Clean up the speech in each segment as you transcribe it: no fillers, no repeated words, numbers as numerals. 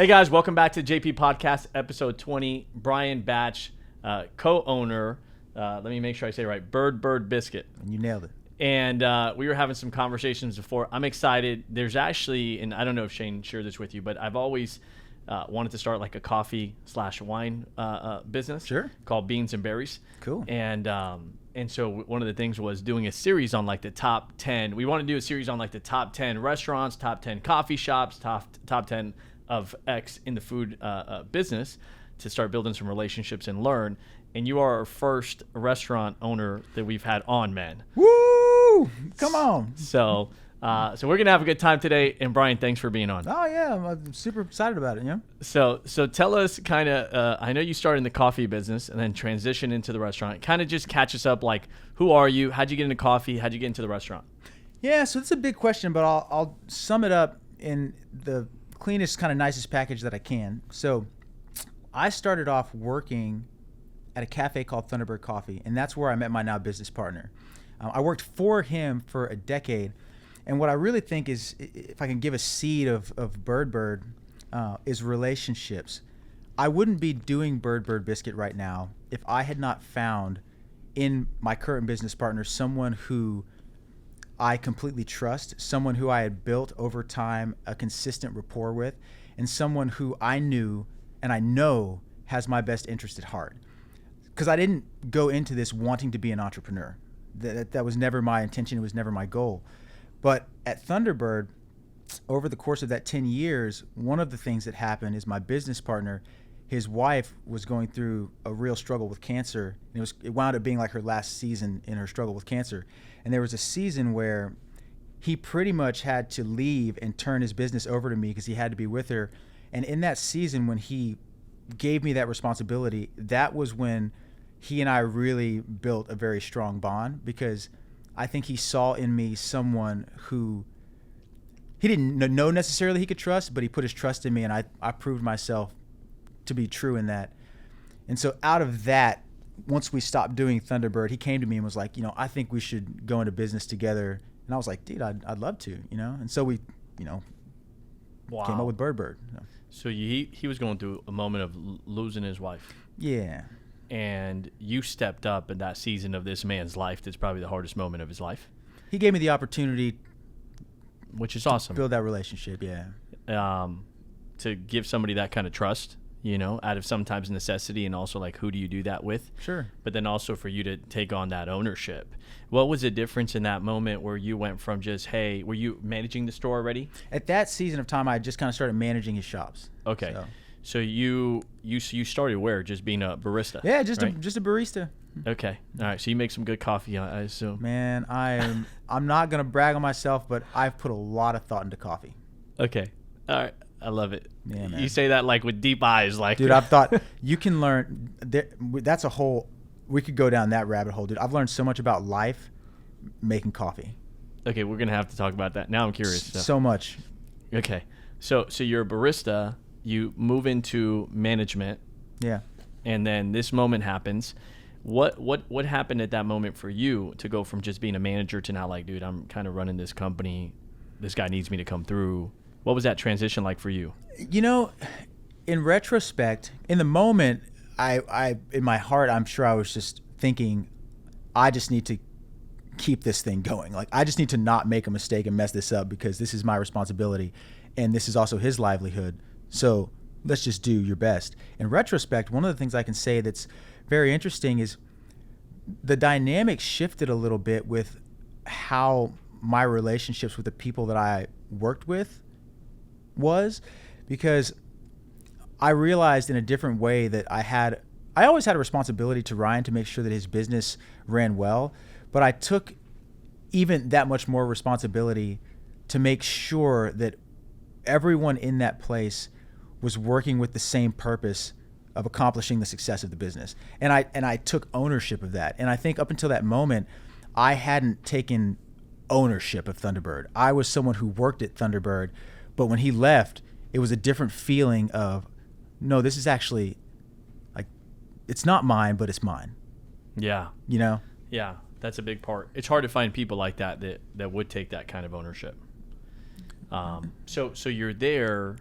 Hey guys, welcome back to JP Podcast, episode 20. Brian Batch, co-owner, let me make sure I say it right, Bird Bird Biscuit. You nailed it. And we were having some conversations before. I'm excited. There's actually, and I don't know if Shane shared this with you, but I've always wanted to start like a coffee/wine business. Sure. Called Beans and Berries. Cool. And so one of the things was doing a series on like the top 10. We want to do a series on like the top 10 restaurants, top 10 coffee shops, top 10 of X in the food business to start building some relationships and learn. And you are our first restaurant owner that we've had on, man. Woo! Come on. So we're going to have a good time today. And Brian, thanks for being on. Oh, yeah. I'm super excited about it, So tell us kind of, I know you started in the coffee business and then transitioned into the restaurant. Kind of just catch us up, like, who are you? How'd you get into coffee? How'd you get into the restaurant? Yeah, so it's a big question, but I'll sum it up in the cleanest, kind of nicest package that I can. So I started off working at a cafe called Thunderbird Coffee, and that's where I met my now business partner. I worked for him for a decade, and what I really think is, if I can give a seed of Bird Bird, is relationships. I wouldn't be doing Bird Bird Biscuit right now if I had not found in my current business partner someone who I completely trust, someone who I had built over time a consistent rapport with, and someone who I knew and I know has my best interest at heart. Because I didn't go into this wanting to be an entrepreneur. That was never my intention. It was never my goal. But at Thunderbird, over the course of that 10 years, one of the things that happened is my business partner, his wife was going through a real struggle with cancer. And it wound up being like her last season in her struggle with cancer. And there was a season where he pretty much had to leave and turn his business over to me because he had to be with her. And in that season, when he gave me that responsibility, that was when he and I really built a very strong bond, because I think he saw in me someone who he didn't know necessarily he could trust, but he put his trust in me, and I proved myself to be true in that. And so out of that, once we stopped doing Thunderbird, he came to me and was like, I think we should go into business together. And I was like, dude, I'd love to, And so we, Wow. came up with Bird Bird. So he was going through a moment of losing his wife. Yeah. And you stepped up in that season of this man's life. That's probably the hardest moment of his life. He gave me the opportunity, which is awesome. Build that relationship, yeah. To give somebody that kind of trust, out of sometimes necessity, and also like, who do you do that with? Sure. But then also for you to take on that ownership. What was the difference in that moment where you went from just, hey, were you managing the store already? At that season of time, I just kind of started managing his shops. Okay. So you started where? Just being a barista? Yeah, just right? a barista. Okay. All right. So you make some good coffee, I assume. Man, I'm not gonna brag on myself, but I've put a lot of thought into coffee. Okay. All right. I love it. Yeah, man. You say that like with deep eyes, like. Dude, I've thought you can learn. That's a whole. We could go down that rabbit hole, dude. I've learned so much about life making coffee. Okay, we're gonna have to talk about that. Now I'm curious. So much. Okay, so you're a barista. You move into management. Yeah. And then this moment happens. What happened at that moment for you to go from just being a manager to now like, dude, I'm kind of running this company. This guy needs me to come through. What was that transition like for you? In retrospect, in the moment, I in my heart, I'm sure I was just thinking, I just need to keep this thing going. Like, I just need to not make a mistake and mess this up, because this is my responsibility, and this is also his livelihood. So let's just do your best. In retrospect, one of the things I can say that's very interesting is the dynamic shifted a little bit with how my relationships with the people that I worked with was, because I realized in a different way that I always had a responsibility to Ryan to make sure that his business ran well, but I took even that much more responsibility to make sure that everyone in that place was working with the same purpose of accomplishing the success of the business. And I took ownership of that. And I think up until that moment, I hadn't taken ownership of Thunderbird. I was someone who worked at Thunderbird, but when he left, it was a different feeling of, no, this is actually, like, it's not mine, but it's mine. Yeah. Yeah, that's a big part. It's hard to find people like that would take that kind of ownership. So you're there.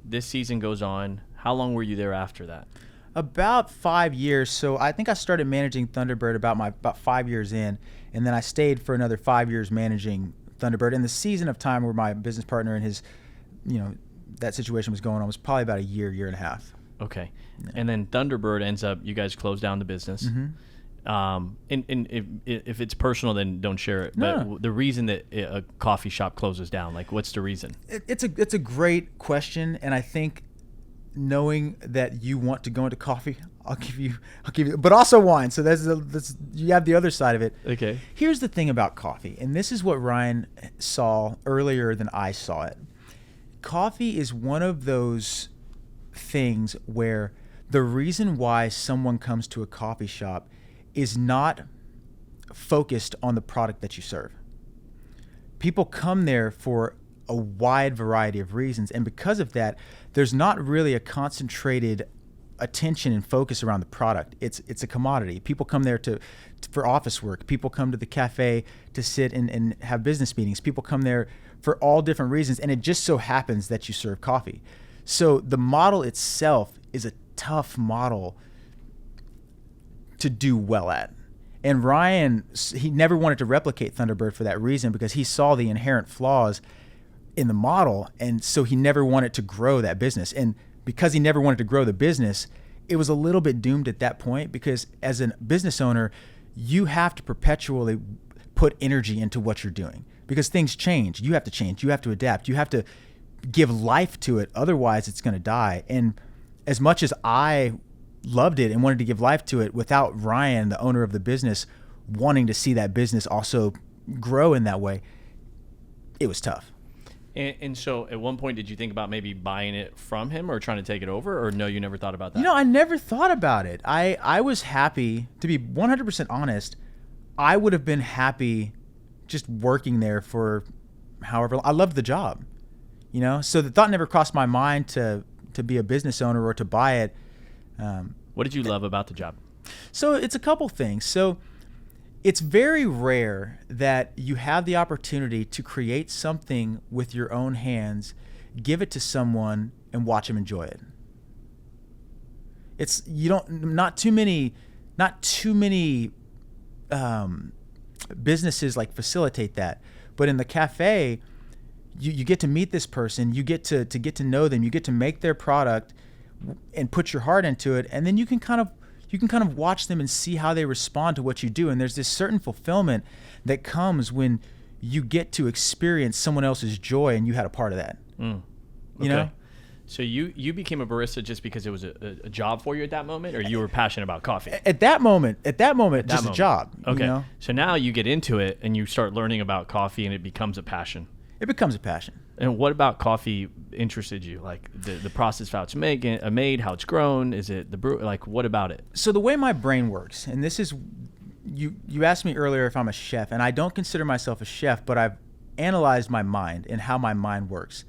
this season goes on. How long were you there after that? About 5 years. So I think I started managing Thunderbird about 5 years in, and then I stayed for another 5 years managing Thunderbird. And the season of time where my business partner and his, that situation was going on was probably about a year and a half. Okay. Yeah. And then Thunderbird ends up, you guys close down the business. Mm-hmm. And if it's personal, then don't share it. No. But the reason that a coffee shop closes down, like what's the reason? It's a great question, and I think knowing that you want to go into coffee, I'll give you, but also wine. So that's you have the other side of it. Okay. Here's the thing about coffee, and this is what Ryan saw earlier than I saw it. Coffee is one of those things where the reason why someone comes to a coffee shop is not focused on the product that you serve. People come there for a wide variety of reasons, and because of that, there's not really a concentrated attention and focus around the product. It's a commodity. People come there for office work. People come to the cafe to sit and have business meetings. People come there for all different reasons, and it just so happens that you serve coffee. So the model itself is a tough model to do well at. And Ryan, he never wanted to replicate Thunderbird for that reason, because he saw the inherent flaws in the model, and so he never wanted to grow that business. And because he never wanted to grow the business, it was a little bit doomed at that point, because as a business owner, you have to perpetually put energy into what you're doing, because things change. You have to change. You have to adapt. You have to give life to it. Otherwise, it's going to die. And as much as I loved it and wanted to give life to it, without Ryan, the owner of the business, wanting to see that business also grow in that way, it was tough. And so at one point, did you think about maybe buying it from him or trying to take it over? Or no, you never thought about that? I never thought about it. I was happy, to be 100% honest, I would have been happy just working there for however long. I loved the job, so the thought never crossed my mind to be a business owner or to buy it. What did you love about the job? So it's a couple things. So it's very rare that you have the opportunity to create something with your own hands, give it to someone, and watch them enjoy it. Not too many businesses like facilitate that. But in the cafe, you get to meet this person, you get to know them, you get to make their product and put your heart into it, and then you can kind of watch them and see how they respond to what you do. And there's this certain fulfillment that comes when you get to experience someone else's joy and you had a part of that. Okay. You know? So you became a barista just because it was a job for you at that moment, or you were passionate about coffee? At that moment, a job. Okay. So now you get into it and you start learning about coffee and it becomes a passion. It becomes a passion. And what about coffee interested you? Like the process, how it's made, how it's grown? Is it the brew? Like, what about it? So the way my brain works, and this is, you asked me earlier if I'm a chef, and I don't consider myself a chef, but I've analyzed my mind and how my mind works.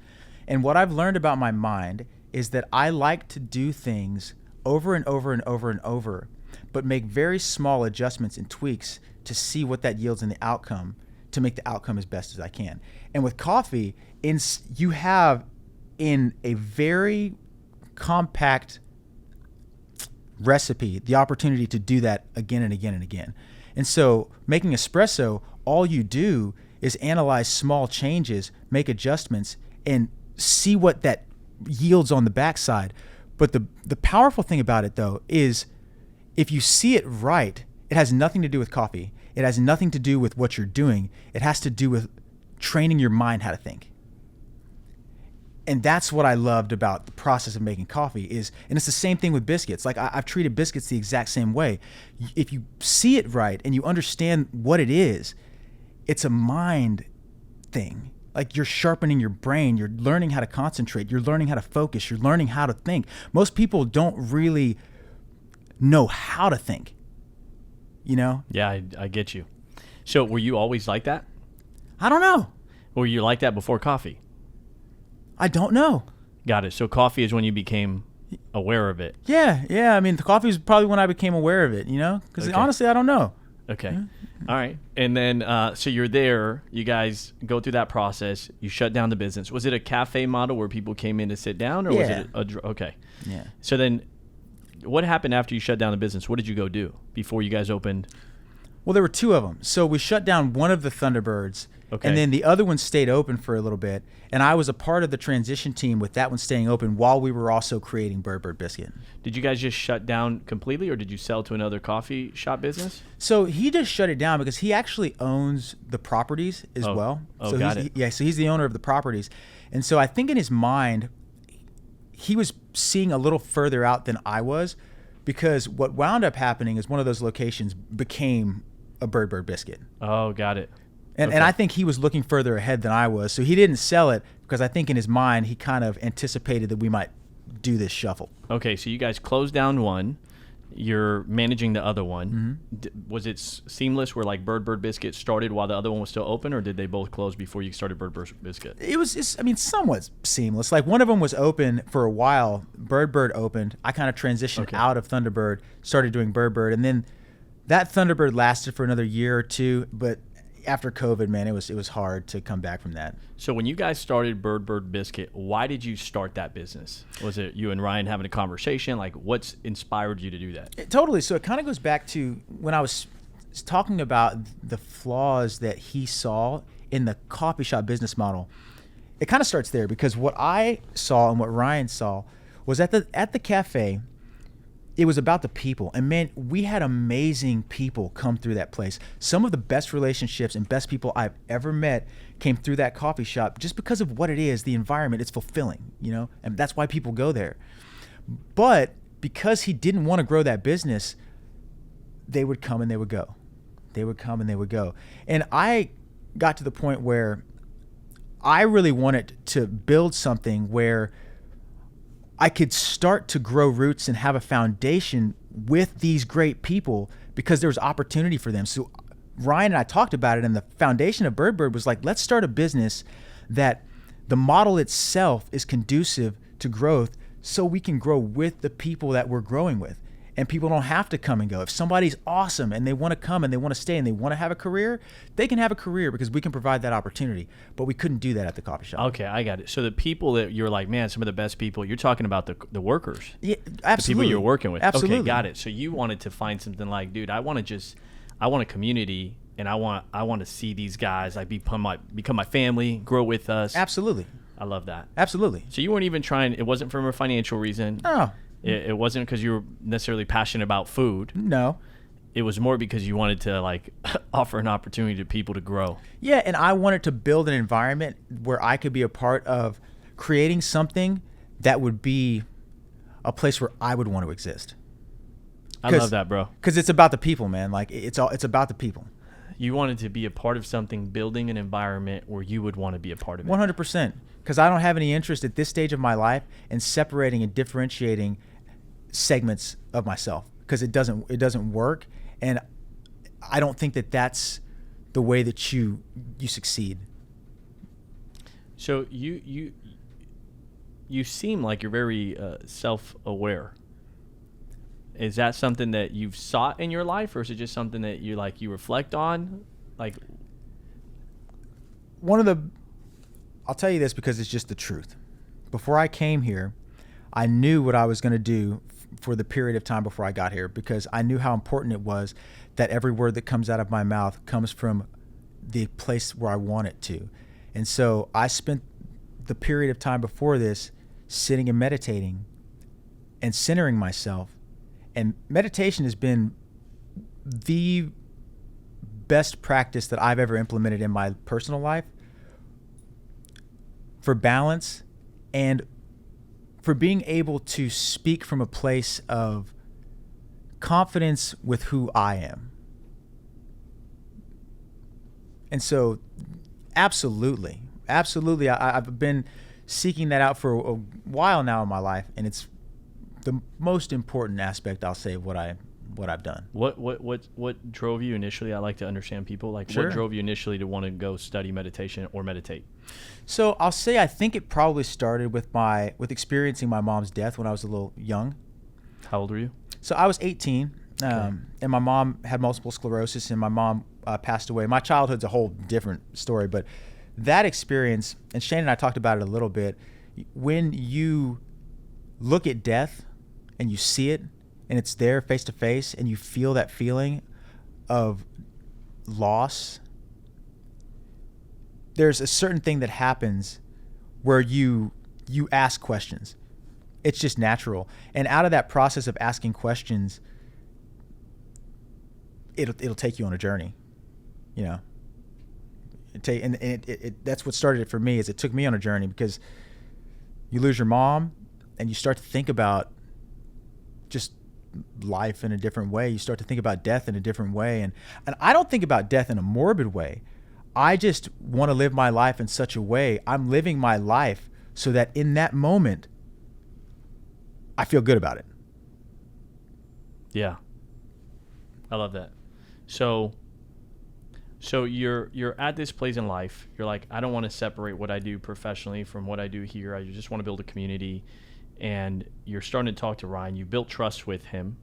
And what I've learned about my mind is that I like to do things over and over and over and over, but make very small adjustments and tweaks to see what that yields in the outcome, to make the outcome as best as I can. And with coffee, you have in a very compact recipe the opportunity to do that again and again and again. And so making espresso, all you do is analyze small changes, make adjustments, and see what that yields on the backside. But the powerful thing about it, though, is if you see it right, it has nothing to do with coffee. It has nothing to do with what you're doing. It has to do with training your mind how to think. And that's what I loved about the process of making coffee and it's the same thing with biscuits. Like I've treated biscuits the exact same way. If you see it right and you understand what it is, it's a mind thing. Like you're sharpening your brain, you're learning how to concentrate, you're learning how to focus, you're learning how to think. Most people don't really know how to think, Yeah, I get you. So were you always like that? I don't know. Or were you like that before coffee? I don't know. Got it. So coffee is when you became aware of it. Yeah. I mean, the coffee is probably when I became aware of it, because honestly, I don't know. Okay. All right. And then, so you're there. You guys go through that process. You shut down the business. Was it a cafe model where people came in to sit down, or was it okay? Yeah. So then, what happened after you shut down the business? What did you go do before you guys opened? Well, there were two of them. So we shut down one of the Thunderbirds, Okay. and then the other one stayed open for a little bit. And I was a part of the transition team with that one staying open while we were also creating Bird Bird Biscuit. Did you guys just shut down completely, or did you sell to another coffee shop business? So he just shut it down because he actually owns the properties as well. Oh, so got he's, it. Yeah, so he's the owner of the properties. And so I think in his mind, he was seeing a little further out than I was, because what wound up happening is one of those locations became a Bird Bird Biscuit. Oh, got it. And I think he was looking further ahead than I was. So he didn't sell it because I think in his mind, he kind of anticipated that we might do this shuffle. Okay, so you guys closed down one. You're managing the other one. Was it seamless where like Bird Bird Biscuit started while the other one was still open, or did they both close before you started Bird Bird Biscuit? It was, I mean, somewhat seamless. Like one of them was open for a while. Bird Bird opened. I kind of transitioned out of Thunderbird, started doing Bird Bird. And then that Thunderbird lasted for another year or two. But after COVID, man, it was hard to come back from that. So when you guys started Bird Bird Biscuit, why did you start that business? Was it you and Ryan having a conversation? Like, what's inspired you to do that? Totally. So it kind of goes back to when I was talking about the flaws that he saw in the coffee shop business model. It kind of starts there, because what I saw and what Ryan saw was at the cafe, it was about the people. And man, we had amazing people come through that place. Some of the best relationships and best people I've ever met came through that coffee shop just because of what it is, the environment. It's fulfilling, you know, and that's why people go there. But because he didn't want to grow that business, they would come and they would go. They would come and they would go. And I got to the point where I really wanted to build something where I could start to grow roots and have a foundation with these great people, because there was opportunity for them. So Ryan and I talked about it, and the foundation of Bird Bird was like, let's start a business that the model itself is conducive to growth, so we can grow with the people that we're growing with. And people don't have to come and go. If somebody's awesome and they want to come and they want to stay and they want to have a career, they can have a career because we can provide that opportunity. But we couldn't do that at the coffee shop. Okay, I got it. So the people that you're like, man, some of the best people, you're talking about the workers. Yeah, absolutely. The people you're working with. Absolutely. Okay, got it. So you wanted to find something like, dude, I want a community, and I want to see these guys like become my family, grow with us. Absolutely. I love that. Absolutely. So you weren't even trying, it wasn't from a financial reason. No. It wasn't because you were necessarily passionate about food. No. It was more because you wanted to like offer an opportunity to people to grow. Yeah, and I wanted to build an environment where I could be a part of creating something that would be a place where I would want to exist. I love that, bro. Because it's about the people, man. Like it's about the people. You wanted to be a part of something, building an environment where you would want to be a part of it. 100%. Because I don't have any interest at this stage of my life in separating and differentiating segments of myself, because it doesn't work, and I don't think that that's the way that you succeed. So you seem like you're very self-aware. Is that something that you've sought in your life, or is it just something that you reflect on? Like, I'll tell you this because it's just the truth. Before I came here, I knew what I was going to do for the period of time before I got here, because I knew how important it was that every word that comes out of my mouth comes from the place where I want it to. And so I spent the period of time before this sitting and meditating and centering myself. And meditation has been the best practice that I've ever implemented in my personal life for balance and for being able to speak from a place of confidence with who I am. And so, absolutely, I've been seeking that out for a while now in my life, and it's the most important aspect, I'll say, of what I've done. What drove you initially? I like to understand people. Like, Sure. What drove you initially to want to go study meditation or meditate? So I'll say I think it probably started with experiencing my mom's death when I was a little young. How old were you? So I was 18, And my mom had multiple sclerosis, and my mom passed away. My childhood's a whole different story, but that experience, and Shane and I talked about it a little bit, when you look at death and you see it and it's there face to face and you feel that feeling of loss, there's a certain thing that happens where you ask questions. It's just natural. And out of that process of asking questions, it'll take you on a journey, you know. That's what started it for me. Is it took me on a journey, because you lose your mom and you start to think about just life in a different way. You start to think about death in a different way. And I don't think about death in a morbid way. I just want to live my life in such a way. I'm living my life so that in that moment, I feel good about it. Yeah. I love that. So you're at this place in life. You're like, I don't want to separate what I do professionally from what I do here. I just want to build a community. And you're starting to talk to Ryan. You built trust with him,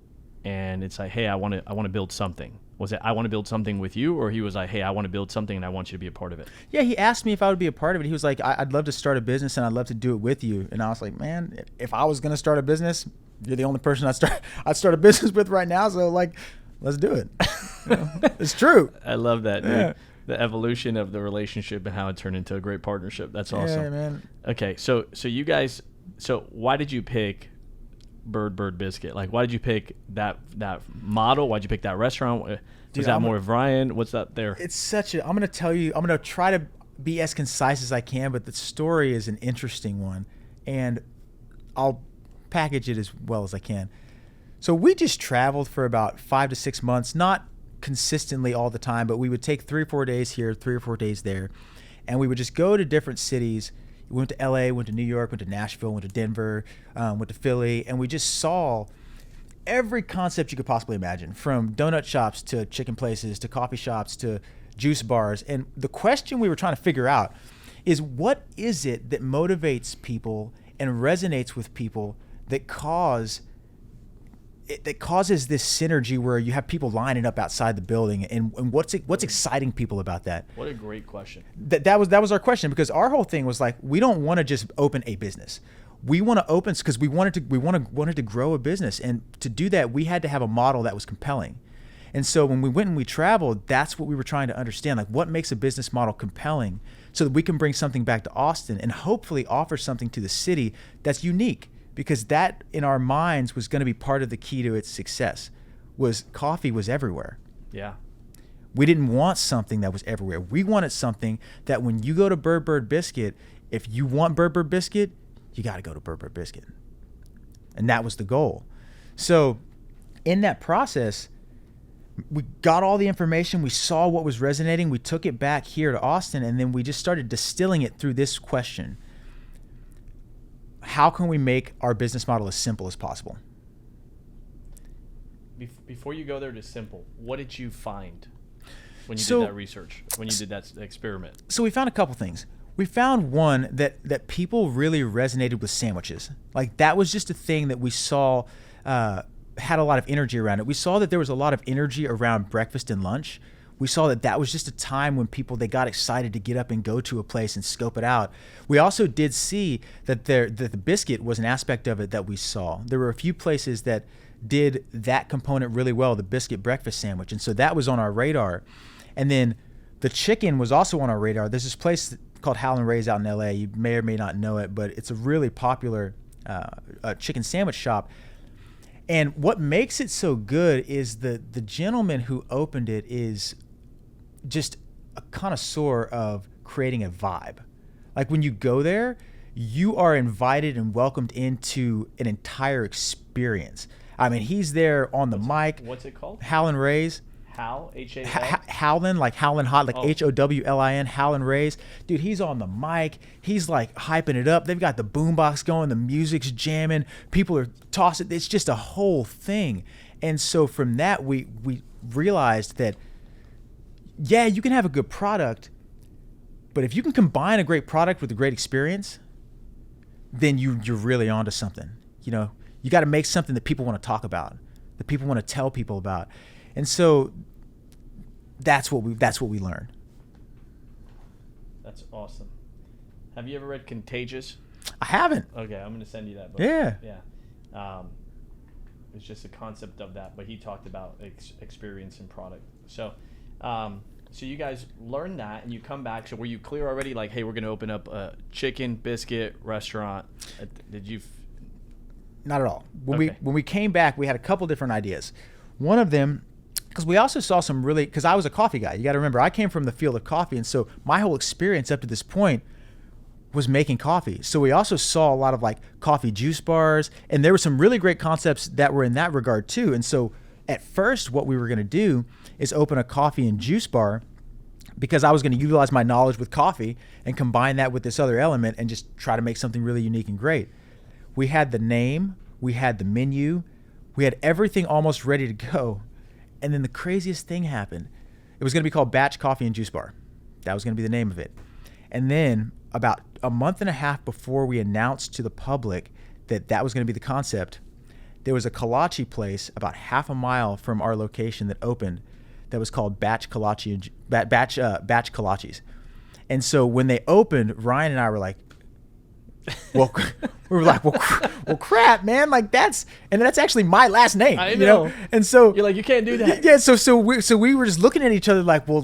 and it's like, hey, I want to build something. Was it I want to build something with you, or he was like, hey, I want to build something and I want you to be a part of it? Yeah, he asked me if I would be a part of it. He was like, I'd love to start a business and I'd love to do it with you. And I was like, man, if I was gonna start a business, you're the only person I'd start a business with right now. So like, let's do it. You know, it's true. I love that, dude. Yeah. The evolution of the relationship and how it turned into a great partnership. That's awesome. Yeah, man. Okay, so you guys, so why did you pick Bird Bird Biscuit? Like, why did you pick that model? Why'd you pick that restaurant? Was that more of Ryan? What's that there? It's such a, I'm going to try to be as concise as I can, but the story is an interesting one, and I'll package it as well as I can. So we just traveled for about 5 to 6 months, not consistently all the time, but we would take 3 or 4 days here, 3 or 4 days there, and we would just go to different cities. We went to LA, went to New York, went to Nashville, went to Denver, went to Philly, and we just saw every concept you could possibly imagine, from donut shops to chicken places to coffee shops to juice bars. And the question we were trying to figure out is, what is it that motivates people and resonates with people that causes this synergy where you have people lining up outside the building, and what's exciting people about that? What a great question. That was our question, because our whole thing was like, we don't want to just open a business. We want to open because we wanted to grow a business, and to do that we had to have a model that was compelling. And so when we went and we traveled, that's what we were trying to understand, like what makes a business model compelling, so that we can bring something back to Austin and hopefully offer something to the city that's unique, because that in our minds was going to be part of the key to its success. Was coffee was everywhere. Yeah. We didn't want something that was everywhere. We wanted something that when you go to Bird Bird Biscuit, if you want Bird Bird Biscuit, you got to go to Bird Bird Biscuit. And that was the goal. So in that process, we got all the information. We saw what was resonating. We took it back here to Austin, and then we just started distilling it through this question. How can we make our business model as simple as possible? Before you go there to simple, what did you find when you did that research, when you did that experiment? So we found a couple things. We found one that people really resonated with sandwiches. Like, that was just a thing that we saw had a lot of energy around it. We saw that there was a lot of energy around breakfast and lunch. We saw that was just a time when they got excited to get up and go to a place and scope it out. We also did see that the biscuit was an aspect of it that we saw. There were a few places that did that component really well, the biscuit breakfast sandwich. And so that was on our radar. And then the chicken was also on our radar. There's this place called Howlin' Ray's out in LA. You may or may not know it, but it's a really popular chicken sandwich shop. And what makes it so good is the gentleman who opened it is just a connoisseur of creating a vibe. Like, when you go there, you are invited and welcomed into an entire experience. I mean, he's there on the mic. What's it called? Howlin' Ray's. How? H-A-L? Howlin', like howlin' hot, like Howlin', Howlin' Ray's. Dude, he's on the mic. He's like hyping it up. They've got the boombox going. The music's jamming. People are tossing. It's just a whole thing. And so from that, we realized that, yeah, you can have a good product, but if you can combine a great product with a great experience, then you're really onto something. You know, you got to make something that people want to talk about. that people want to tell people about. And so that's what we learn. That's awesome. Have you ever read Contagious? I haven't. Okay, I'm going to send you that book. Yeah. Yeah. It's just a concept of that, but he talked about experience and product. So, so you guys learned that, and you come back. So were you clear already? Like, hey, we're going to open up a chicken biscuit restaurant. Did you? Not at all. When we came back, we had a couple different ideas. One of them, because we also saw some really, because I was a coffee guy. You got to remember, I came from the field of coffee, and so my whole experience up to this point was making coffee. So we also saw a lot of like coffee juice bars, and there were some really great concepts that were in that regard too. And so at first what we were going to do is open a coffee and juice bar, because I was going to utilize my knowledge with coffee and combine that with this other element and just try to make something really unique and great. We had the name, we had the menu, we had everything almost ready to go. And then the craziest thing happened. It was going to be called Batch Coffee and Juice Bar. That was going to be the name of it. And then about a month and a half before we announced to the public that that was going to be the concept, there was a kolache place about half a mile from our location that opened that was called Batch Kolaches. And so when they opened, Ryan and I were like, well, well, crap, man. Like that's actually my last name, I know. You know? And so You're like, you can't do that. Yeah. So we were just looking at each other like, well,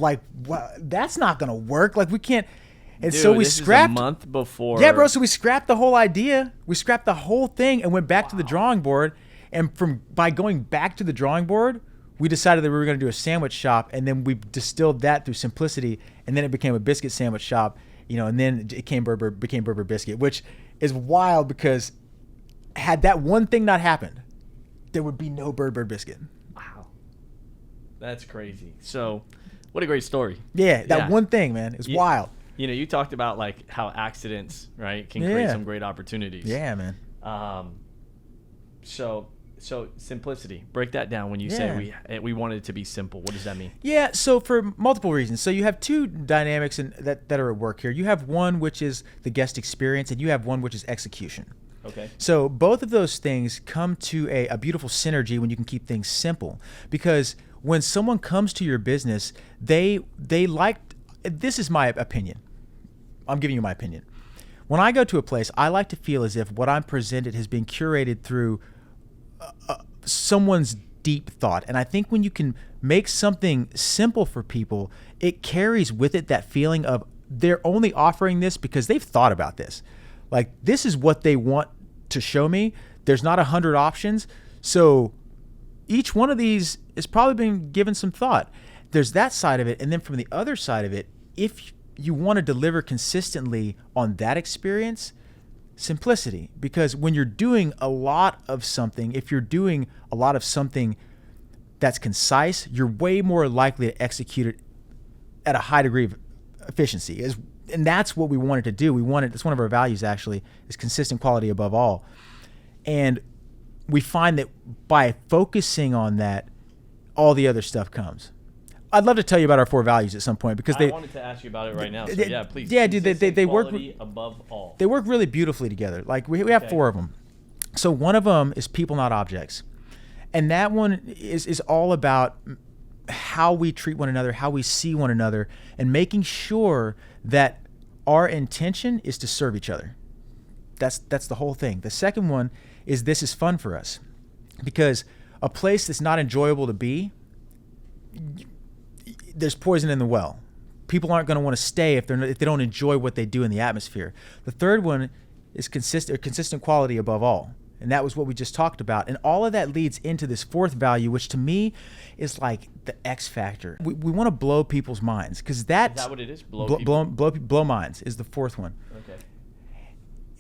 that's not going to work. Like we can't. And Dude, so we this scrapped. Is a month before. Yeah, bro. So we scrapped the whole idea. We scrapped the whole thing and went back to the drawing board. And by going back to the drawing board, we decided that we were going to do a sandwich shop, and then we distilled that through simplicity, and then it became a biscuit sandwich shop, you know, and then it became Bird Bird Biscuit, which is wild because had that one thing not happened, there would be no Bird Bird Biscuit. Wow. That's crazy. So what a great story. Yeah, that one thing, man, is wild. You know, you talked about like how accidents, right, can create some great opportunities. Yeah, man. So simplicity. Break that down when you say we wanted it to be simple. What does that mean? Yeah, so for multiple reasons. So you have two dynamics that are at work here. You have one which is the guest experience, and you have one which is execution. Okay. So both of those things come to a beautiful synergy when you can keep things simple. Because when someone comes to your business, they like, this is my opinion. I'm giving you my opinion. When I go to a place, I like to feel as if what I'm presented has been curated through someone's deep thought. And I think when you can make something simple for people, it carries with it that feeling of they're only offering this because they've thought about this. Like, this is what they want to show me. There's not 100 options. So each one of these has probably been given some thought. There's that side of it. And then from the other side of it, if you want to deliver consistently on that experience, simplicity. Because when you're doing a lot of something, if you're doing a lot of something that's concise, you're way more likely to execute it at a high degree of efficiency. And that's what we wanted to do. It's one of our values actually, is consistent quality above all. And we find that by focusing on that, all the other stuff comes. I'd love to tell you about our 4 values at some point because I wanted to ask you about it right now. So yeah, please. Yeah, dude, they work above all. They work really beautifully together. Like we have 4 of them. So one of them is people, not objects, and that one is all about how we treat one another, how we see one another, and making sure that our intention is to serve each other. That's the whole thing. The second one is this is fun for us, because a place that's not enjoyable to be, there's poison in the well. People aren't going to want to stay if they don't enjoy what they do in the atmosphere. The third one is consistent quality above all. And that was what we just talked about. And all of that leads into this 4th value, which to me is like the X factor. We want to blow people's minds, because that's... Is that what it is? Blow minds is the 4th one. Okay.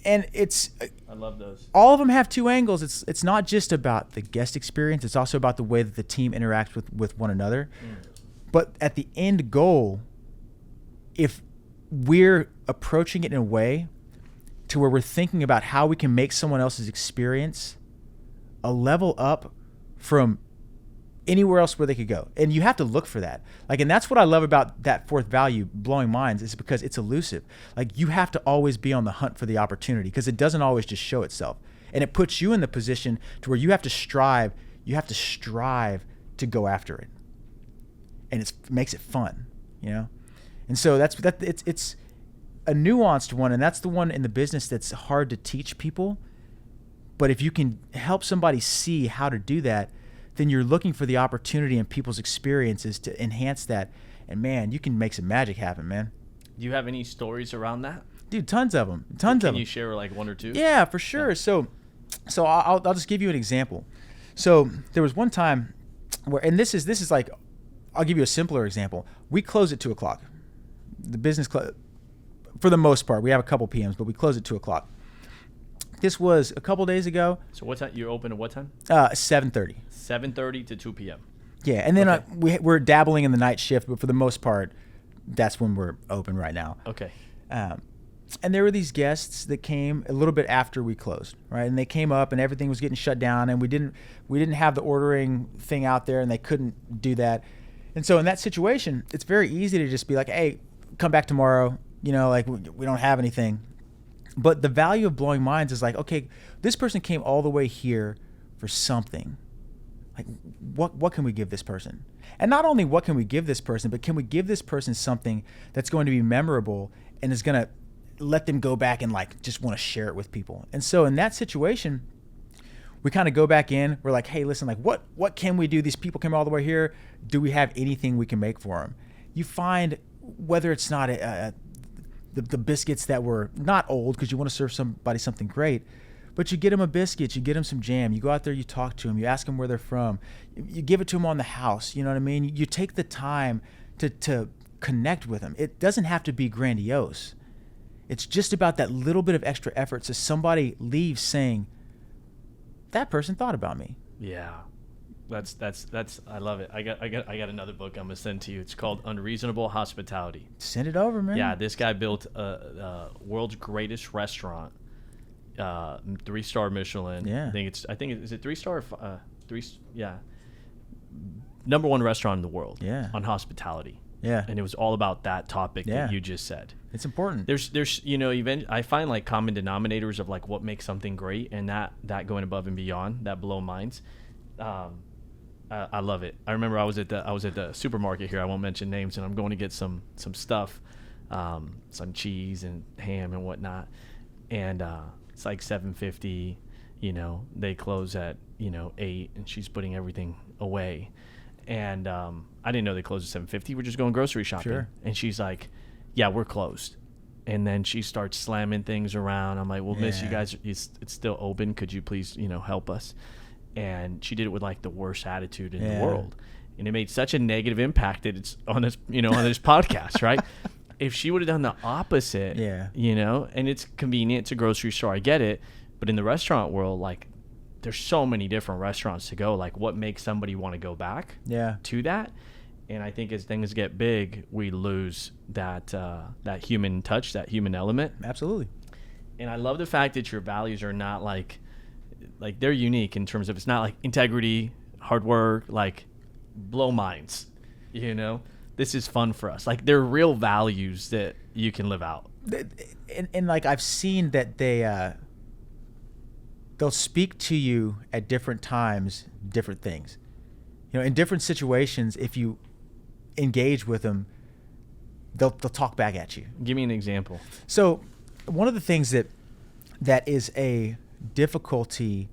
And it's... I love those. All of them have 2 angles. It's not just about the guest experience. It's also about the way that the team interacts with one another. But at the end goal, if we're approaching it in a way to where we're thinking about how we can make someone else's experience a level up from anywhere else where they could go. And you have to look for that. Like, and that's what I love about that 4th value, blowing minds, is because it's elusive. Like, you have to always be on the hunt for the opportunity, because it doesn't always just show itself. And it puts you in the position to where you have to strive you have to strive to go after it, and it makes it fun, you know. And so it's a nuanced one, and that's the one in the business that's hard to teach people. But if you can help somebody see how to do that, then you're looking for the opportunity in people's experiences to enhance that. And man, you can make some magic happen, man. Do you have any stories around that? Dude, tons of them. Can you share like one or two? Yeah, for sure. Yeah. So I'll just give you an example. So there was one time where, and this is like, I'll give you a simpler example. We close at 2:00. The business for the most part, we have a couple PMs, but we close at 2:00. This was a couple days ago. So what time you open at what time? 7:30. 7:30 to 2 p.m. Yeah, and then we're dabbling in the night shift, but for the most part, that's when we're open right now. Okay. And there were these guests that came a little bit after we closed, right? And they came up, and everything was getting shut down, and we didn't have the ordering thing out there, and they couldn't do that. And so in that situation, it's very easy to just be like, "Hey, come back tomorrow." You know, like we don't have anything. But the value of blowing minds is like, okay, this person came all the way here for something. Like, what can we give this person? And not only what can we give this person, but can we give this person something that's going to be memorable and is going to let them go back and like just want to share it with people. And so in that situation, we kind of go back in. We're like, hey, listen, like what can we do? These people came all the way here. Do we have anything we can make for them? You find whether it's not the biscuits that were not old, because you want to serve somebody something great, but you get them a biscuit, you get them some jam, you go out there, you talk to them, you ask them where they're from, you give it to them on the house, you know what I mean? You take the time to connect with them. It doesn't have to be grandiose. It's just about that little bit of extra effort so somebody leaves saying, that person thought about me. Yeah. That's I love it. I got another book I'm gonna send to you. It's called Unreasonable Hospitality. Send it over, man. Yeah, this guy built a world's greatest restaurant, 3-star Michelin. Yeah. I think is it 3-star? Yeah. Number 1 restaurant in the world. Yeah. On hospitality. Yeah. And it was all about that topic Yeah. that you just said. It's important. There's I find like common denominators of like what makes something great, and that going above and beyond, that blow minds. I love it. I remember I was at the supermarket here. I won't mention names, and I'm going to get some stuff, some cheese and ham and whatnot. And it's like $7.50. You know, they close at 8, and she's putting everything away. And I didn't know they closed at 7:50. We're just going grocery shopping. Sure. And she's like, "Yeah, we're closed." And then she starts slamming things around. I'm like, "Well, miss, you guys, it's still open. Could you please, help us?" And she did it with like the worst attitude in the world, and it made such a negative impact that it's on this, on this podcast, right? If she would have done the opposite, and it's convenient, it's a grocery store, I get it, but in the restaurant world, like, there's so many different restaurants to go. Like, what makes somebody want to go back to that? And I think as things get big, we lose that human touch, that human element. Absolutely. And I love the fact that your values are not like they're unique in terms of, it's not like integrity, hard work, like blow minds. This is fun for us. Like, they're real values that you can live out. And like, I've seen that they'll speak to you at different times, different things. In different situations, if you engage with them, they'll talk back at you. Give me an example. So one of the things that is a difficulty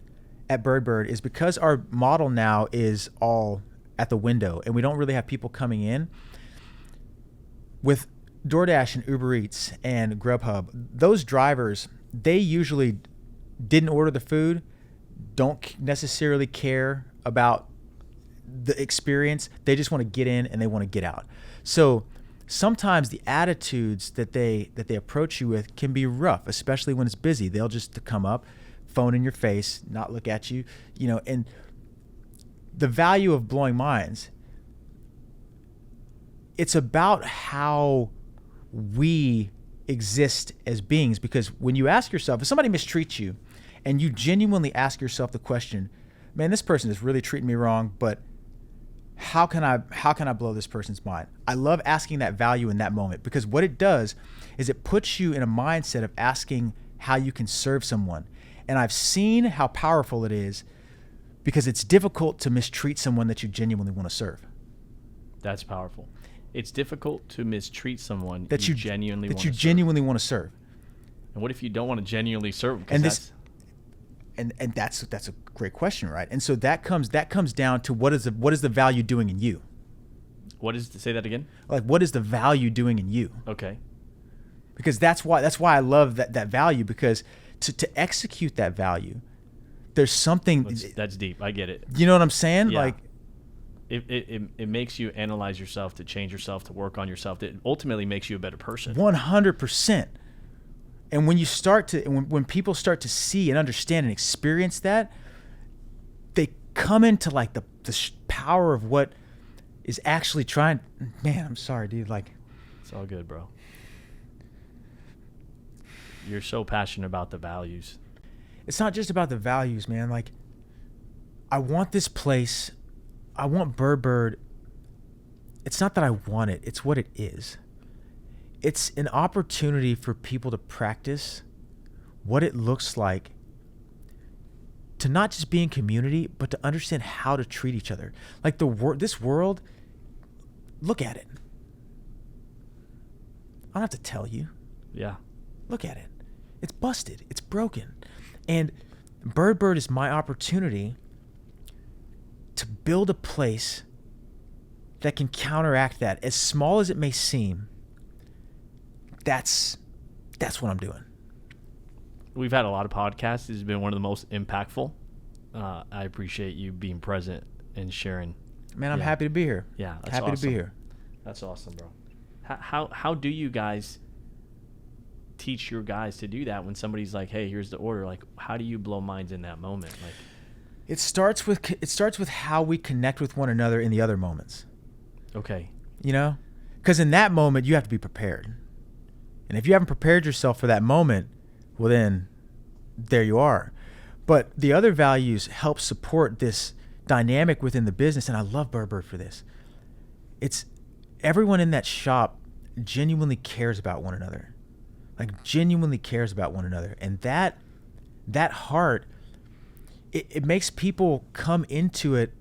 at Bird Bird is because our model now is all at the window and we don't really have people coming in. With DoorDash and Uber Eats and Grubhub, those drivers, they usually didn't order the food, don't necessarily care about the experience. They just want to get in and they want to get out. So sometimes the attitudes that they approach you with can be rough, especially when it's busy. They'll just come up, phone in your face, not look at you, and the value of blowing minds, it's about how we exist as beings. Because when you ask yourself, if somebody mistreats you and you genuinely ask yourself the question, man, this person is really treating me wrong, but how can I blow this person's mind? I love asking that value in that moment, because what it does is it puts you in a mindset of asking how you can serve someone. And I've seen how powerful it is, because it's difficult to mistreat someone that you genuinely want to serve. That's powerful. It's difficult to mistreat someone that you genuinely want to serve. And what if you don't want to genuinely serve? And that's a great question, right? And so that comes down to what is the value doing in you? Say that again? Like, what is the value doing in you? Okay. Because that's why I love that value, because to execute that value, there's something that's deep. I get it. You know what I'm saying? Yeah. Like, it makes you analyze yourself, to change yourself, to work on yourself. It ultimately makes you a better person. 100%. And when people start to see and understand and experience that, they come into like the power of what is actually trying. Man, I'm sorry, dude. Like, it's all good, bro. You're so passionate about the values. It's not just about the values, man. Like, I want this place. I want Bird Bird. It's not that I want it. It's what it is. It's an opportunity for people to practice what it looks like to not just be in community, but to understand how to treat each other. Like this world, look at it. I don't have to tell you. Yeah. Look at it. It's busted. It's broken. And Bird Bird is my opportunity to build a place that can counteract that. As small as it may seem, that's what I'm doing. We've had a lot of podcasts. This has been one of the most impactful. I appreciate you being present and sharing. Man, I'm happy to be here. Yeah, that's happy awesome. to be here. That's awesome, bro. How do you guys teach your guys to do that when somebody's like, "Hey, here's the order"? Like, how do you blow minds in that moment? Like, it starts with how we connect with one another in the other moments. Okay. You know, because in that moment you have to be prepared, and if you haven't prepared yourself for that moment, well, then there you are. But the other values help support this dynamic within the business, and I love Bird Bird for this. It's everyone in that shop genuinely cares about one another. Like, genuinely cares about one another. And that heart, it makes people come into it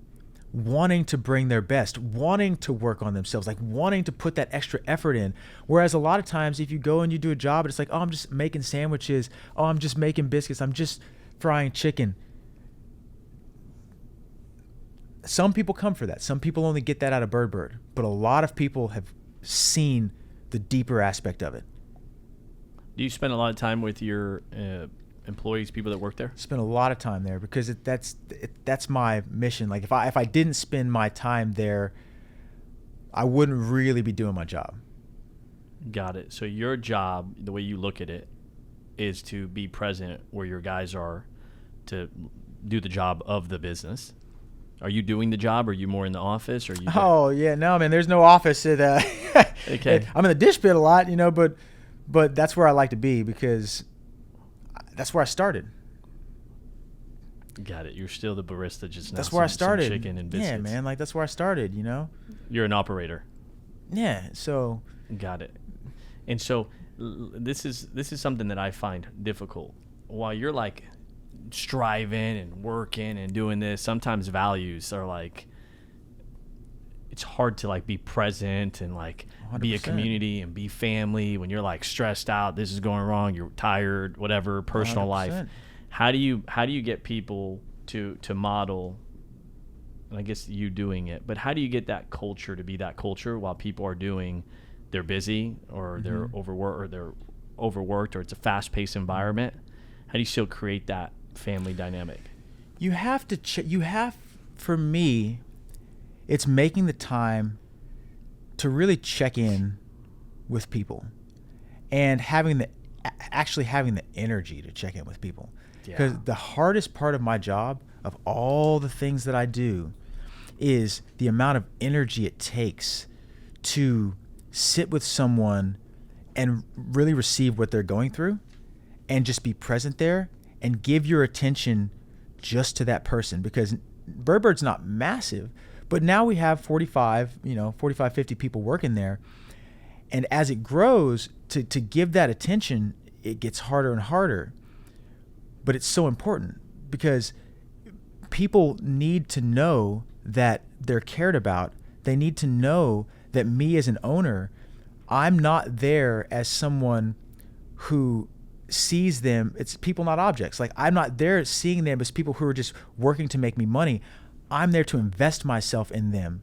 wanting to bring their best, wanting to work on themselves, like wanting to put that extra effort in. Whereas a lot of times if you go and you do a job, it's like, oh, I'm just making sandwiches. Oh, I'm just making biscuits. I'm just frying chicken. Some people come for that. Some people only get that out of Bird Bird. But a lot of people have seen the deeper aspect of it. Do you spend a lot of time with your employees, people that work there? Spend a lot of time there because that's my mission. Like, if I didn't spend my time there, I wouldn't really be doing my job. Got it. So your job, the way you look at it, is to be present where your guys are, to do the job of the business. Are you doing the job? Or are you more in the office? Or you? Oh yeah, no, man. There's no office at. Okay. I'm in the dish pit a lot, but that's where I like to be because that's where I started. Got it. You're still the barista, just now. That's where I started. Some chicken and biscuits. Yeah, man. Like, that's where I started. You're an operator. Yeah. So. Got it. And so, this is something that I find difficult. While you're like striving and working and doing this, sometimes values are like, it's hard to like be present and like 100%. Be a community and be family when you're like stressed out, this is going wrong, you're tired, whatever, personal 100%. Life. How do you get people to model, and I guess you doing it, but how do you get that culture to be that culture while people are doing, they're busy or they're overworked or it's a fast-paced environment? How do you still create that family dynamic? You have to for me, it's making the time to really check in with people and actually having the energy to check in with people. Because the hardest part of my job, of all the things that I do, is the amount of energy it takes to sit with someone and really receive what they're going through and just be present there and give your attention just to that person. Because Bird Bird's not massive, but now we have 45, 50 people working there. And as it grows, to give that attention, it gets harder and harder. But it's so important because people need to know that they're cared about. They need to know that me as an owner, I'm not there as someone who sees them. It's people, not objects. Like, I'm not there seeing them as people who are just working to make me money. I'm there to invest myself in them,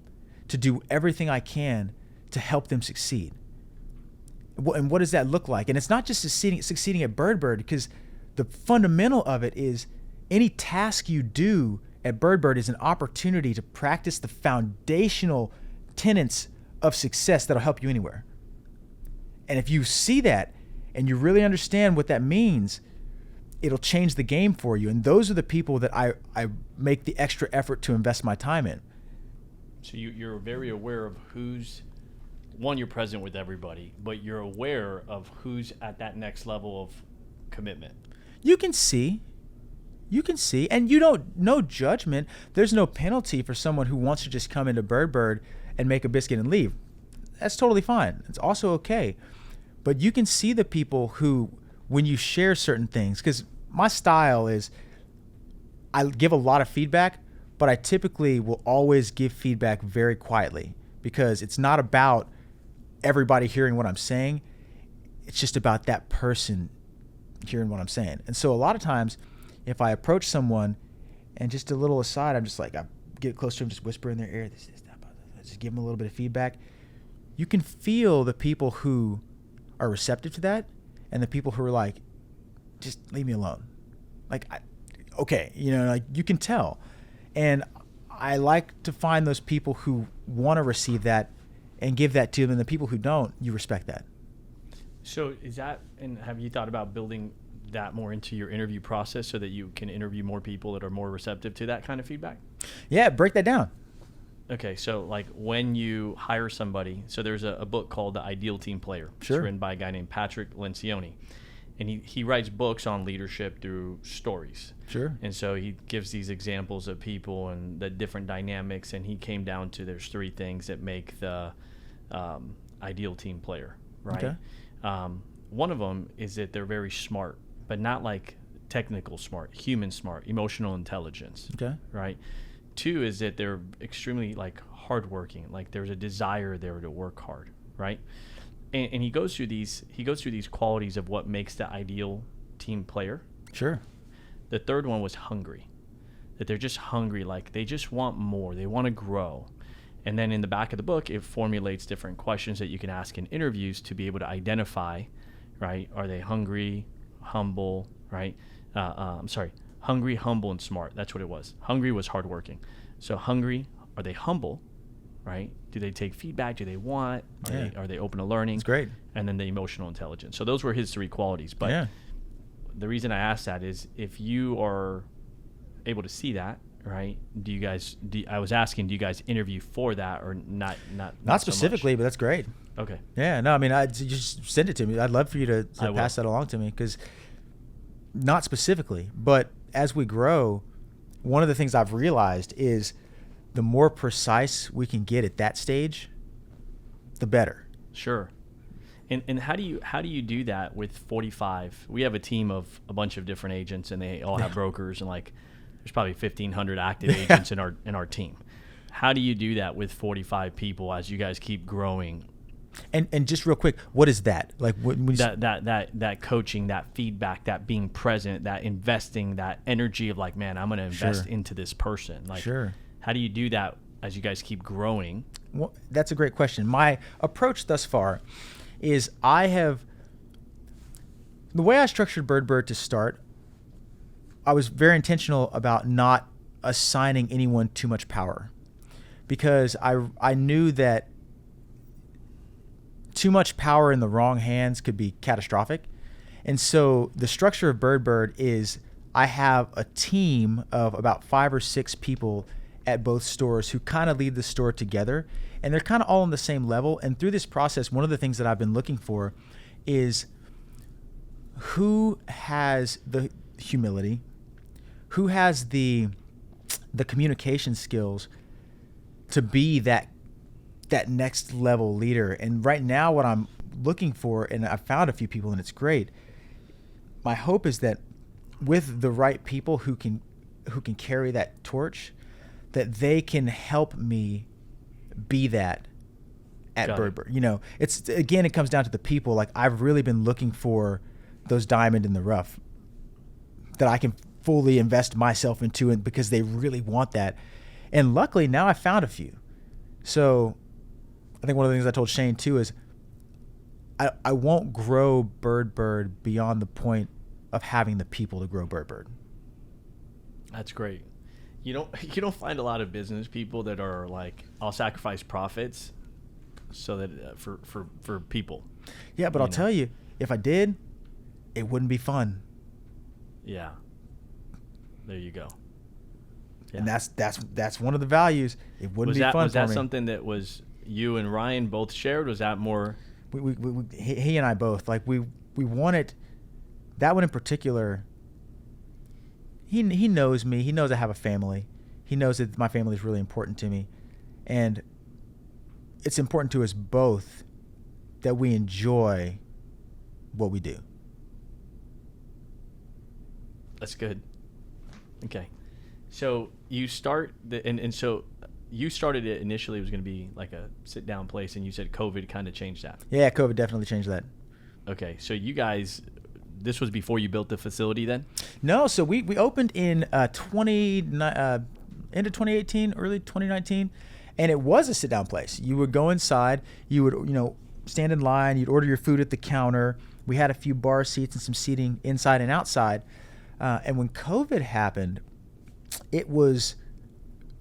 to do everything I can to help them succeed. And what does that look like? And it's not just succeeding at Bird Bird, because the fundamental of it is any task you do at Bird Bird is an opportunity to practice the foundational tenets of success that'll help you anywhere. And if you see that and you really understand what that means, it'll change the game for you. And those are the people that I make the extra effort to invest my time in. So you're very aware of one, you're present with everybody, but you're aware of who's at that next level of commitment. You can see, and no judgment. There's no penalty for someone who wants to just come into Bird Bird and make a biscuit and leave. That's totally fine. It's also okay. But you can see the people who, when you share certain things, because my style is, I give a lot of feedback, but I typically will always give feedback very quietly, because it's not about everybody hearing what I'm saying. It's just about that person hearing what I'm saying. And so a lot of times, if I approach someone and just a little aside, I'm just like, I get close to them, just whisper in their ear, this, that, just give them a little bit of feedback. You can feel the people who are receptive to that, and the people who are like, just leave me alone. Like, okay, like, you can tell. And I like to find those people who want to receive that and give that to them, and the people who don't, you respect that. So have you thought about building that more into your interview process so that you can interview more people that are more receptive to that kind of feedback? Yeah, break that down. Okay, so like when you hire somebody, so there's a book called The Ideal Team Player. Sure. It's written by a guy named Patrick Lencioni. And he writes books on leadership through stories. Sure. And so he gives these examples of people and the different dynamics, and he came down to there's 3 things that make the ideal team player, right? Okay. One of them is that they're very smart, but not like technical smart, human smart, emotional intelligence. Okay. Right? 2 is that they're extremely like hardworking, like there's a desire there to work hard, right? And he goes through these qualities of what makes the ideal team player. Sure. The 3rd one was hungry, that they're just hungry, like they just want more, they want to grow. And then in the back of the book, it formulates different questions that you can ask in interviews to be able to identify, right? Are they hungry, humble, right? Hungry, humble, and smart. That's what it was. Hungry was hardworking. So hungry, are they humble, right? Do they take feedback? Do they want? Are they open to learning? That's great. And then the emotional intelligence. So those were his 3 qualities. But the reason I asked that is if you are able to see that, right? I was asking, do you guys interview for that or not? Not specifically, so but that's great. Okay. Yeah, no, I mean, just send it to me. I'd love for you to pass that along to me, because not specifically, but as we grow, one of the things I've realized is the more precise we can get at that stage, the better. Sure. And how do you do that with 45? We have a team of a bunch of different agents, and they all have brokers, and like there's probably 1,500 active agents in our team. How do you do that with 45 people as you guys keep growing? And just real quick, what is that? Like that coaching, that feedback, that being present, that investing, that energy of like, man, I'm going to invest into this person. Like, how do you do that as you guys keep growing? Well, that's a great question. My approach thus far is the way I structured Bird Bird to start, I was very intentional about not assigning anyone too much power, because I knew that too much power in the wrong hands could be catastrophic. And so the structure of Bird Bird is I have a team of about 5 or 6 people at both stores who kind of lead the store together, and they're kind of all on the same level. And through this process, one of the things that I've been looking for is who has the humility, who has the communication skills to be that next level leader. And right now what I'm looking for, and I've found a few people and it's great, my hope is that with the right people who can who can carry that torch, that they can help me be that at Bird Bird. You know, it's, again, it comes down to the people. Like, I've really been looking for those diamond in the rough that I can fully invest myself into, and because they really want that. And luckily now I found a few. So I think one of the things I told Shane too is I won't grow Bird Bird beyond the point of having the people to grow Bird Bird. That's great. You don't find a lot of business people that are like, I'll sacrifice profits so that for people. Yeah, but I'll tell you, if I did, it wouldn't be fun. Yeah. There you go. Yeah. And that's one of the values. It wouldn't be fun for me. Was that something that was you and Ryan both shared? Was that more? He and I both, like, we wanted that one in particular. He knows me. He knows I have a family. He knows that my family is really important to me, and it's important to us both that we enjoy what we do. That's good. Okay. So you start and so you started it initially. It was going to be like a sit down place, and you said COVID kind of changed that. Yeah, COVID definitely changed that. Okay. So you guys, this was before you built the facility then? No. So we opened in end of 2018, early 2019. And it was a sit down place. You would go inside, you would, stand in line, you'd order your food at the counter. We had a few bar seats and some seating inside and outside. And when COVID happened, it was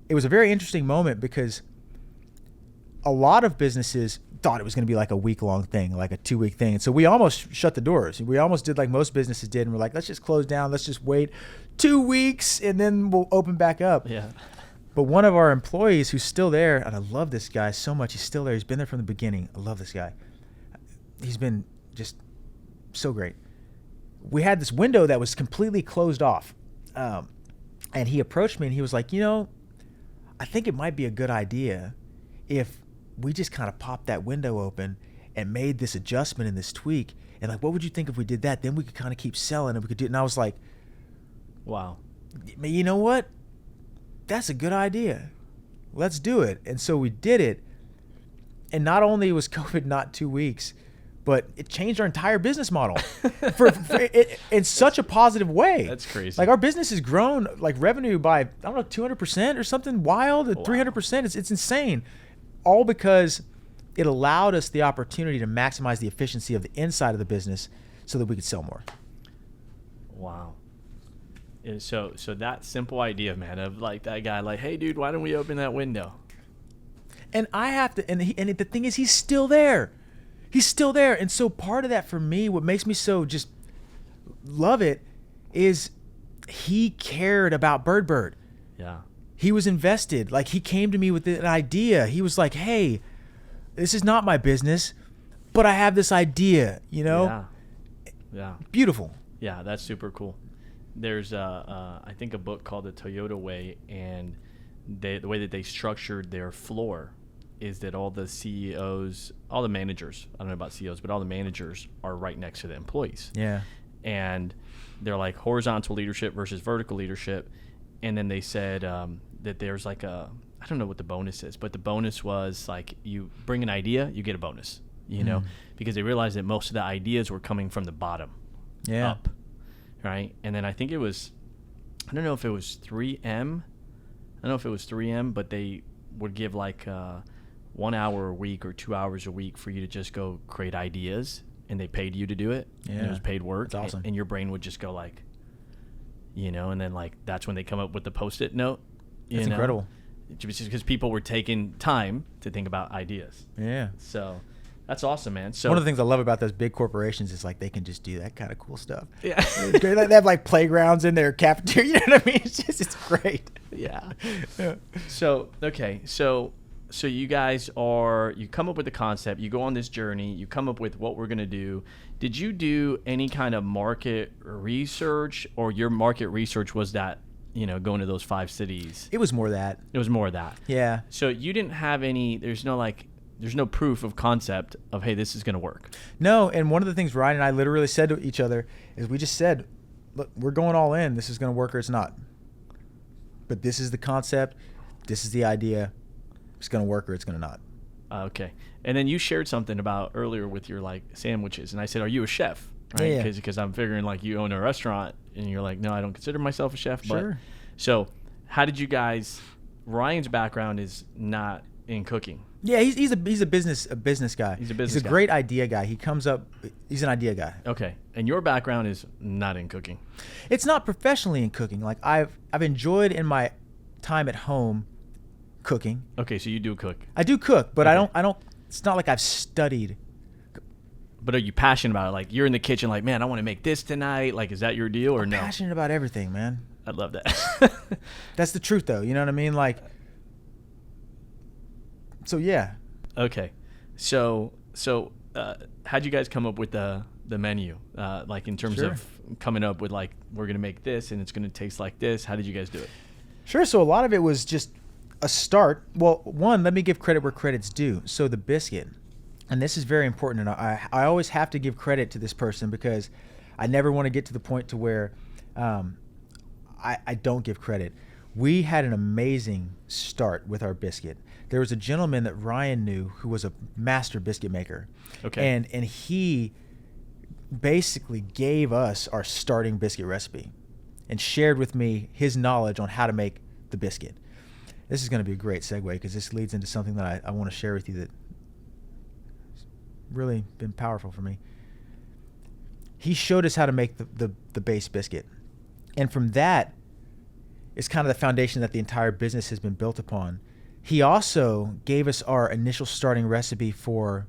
a very interesting moment, because a lot of businesses thought it was going to be like a week-long thing, like a 2-week thing. And so we almost shut the doors. We almost did like most businesses did, and we're like, let's just close down. Let's just wait 2 weeks, and then we'll open back up. Yeah. But one of our employees who's still there, and I love this guy so much. He's still there. He's been there from the beginning. I love this guy. He's been just so great. We had this window that was completely closed off. And he approached me and he was like, I think it might be a good idea if we just kind of popped that window open and made this adjustment and this tweak. And like, what would you think if we did that? Then we could kind of keep selling and we could do it. And I was like, wow. You know what? That's a good idea. Let's do it. And so we did it. And not only was COVID not 2 weeks, but it changed our entire business model in such a positive way. That's crazy. Like, our business has grown like revenue by, I don't know, 200% or something wild, 300%. It's insane. All because it allowed us the opportunity to maximize the efficiency of the inside of the business so that we could sell more. Wow. And so that simple idea, man, of like that guy, like, hey, dude, why don't we open that window? And I have to, and the thing is, he's still there. He's still there. And so part of that for me, what makes me so just love it, is he cared about Bird Bird. Yeah. He was invested. Like, he came to me with an idea. He was like, hey, this is not my business, but I have this idea, Yeah. Beautiful. Yeah, that's super cool. There's I think a book called The Toyota Way, and the way that they structured their floor is that all the CEOs, all the managers, I don't know about CEOs, but all the managers are right next to the employees. Yeah. And they're like horizontal leadership versus vertical leadership. And then they said that there's like I don't know what the bonus is, but the bonus was like, you bring an idea, you get a bonus, because they realized that most of the ideas were coming from the bottom up. Right. And then I think it was, I don't know if it was 3M. But they would give like 1 hour a week or 2 hours a week for you to just go create ideas, and they paid you to do it. Yeah. And it was paid work. That's awesome. And your brain would just go like, and then like, that's when they come up with the Post-it note. That's incredible. Just because people were taking time to think about ideas. Yeah. So that's awesome, man. So one of the things I love about those big corporations is like, they can just do that kind of cool stuff. Yeah. They have like playgrounds in their cafeteria. You know what I mean? It's great. Yeah. So, okay. So you guys you come up with the concept, you go on this journey, you come up with what we're going to do. Did you do any kind of market research, or your market research was that, going to those 5 cities? It was more that. It was more of that. Yeah. So you didn't have there's no proof of concept of, hey, this is going to work. No. And one of the things Ryan and I literally said to each other is, we just said, look, we're going all in. This is going to work or it's not. but this is the concept. This is the idea. It's going to work or it's going to not. Okay. And then you shared something about earlier with your like sandwiches, and I said, "Are you a chef?" Right? Yeah. Because I'm figuring like you own a restaurant, and you're like, "No, I don't consider myself a chef." But Sure. so, how did you guys? Ryan's background is not in cooking. Yeah, he's a business guy. He's a business He's a guy. great idea guy. He's an idea guy. Okay. And your background is not in cooking. It's not professionally in cooking. Like I've enjoyed in my time at home cooking. Okay, so you do cook. I do cook, but Okay. I don't it's not like I've studied. But are you passionate about it? Like you're in the kitchen like, "Man, I want to make this tonight." Like, is that your deal or no? Passionate about everything, man. I'd love that. That's the truth though. You know what I mean? Like so yeah. Okay. So how'd you guys come up with the menu? Like in terms Sure. of coming up with like, we're going to make this and it's going to taste like this. How did you guys do it? Sure. So a lot of it was just a start. Well, one, let me give credit where credit's due. So the biscuit, and this is very important, and I always have to give credit to this person because I never want to get to the point to where I don't give credit. We had an amazing start with our biscuit. There was a gentleman that Ryan knew who was a master biscuit maker. Okay. And he basically gave us our starting biscuit recipe and shared with me his knowledge on how to make the biscuit. This is going to be a great segue because this leads into something that I want to share with you that's really been powerful for me. He showed us how to make the base biscuit. And from that is kind of the foundation that the entire business has been built upon. He also gave us our initial starting recipe for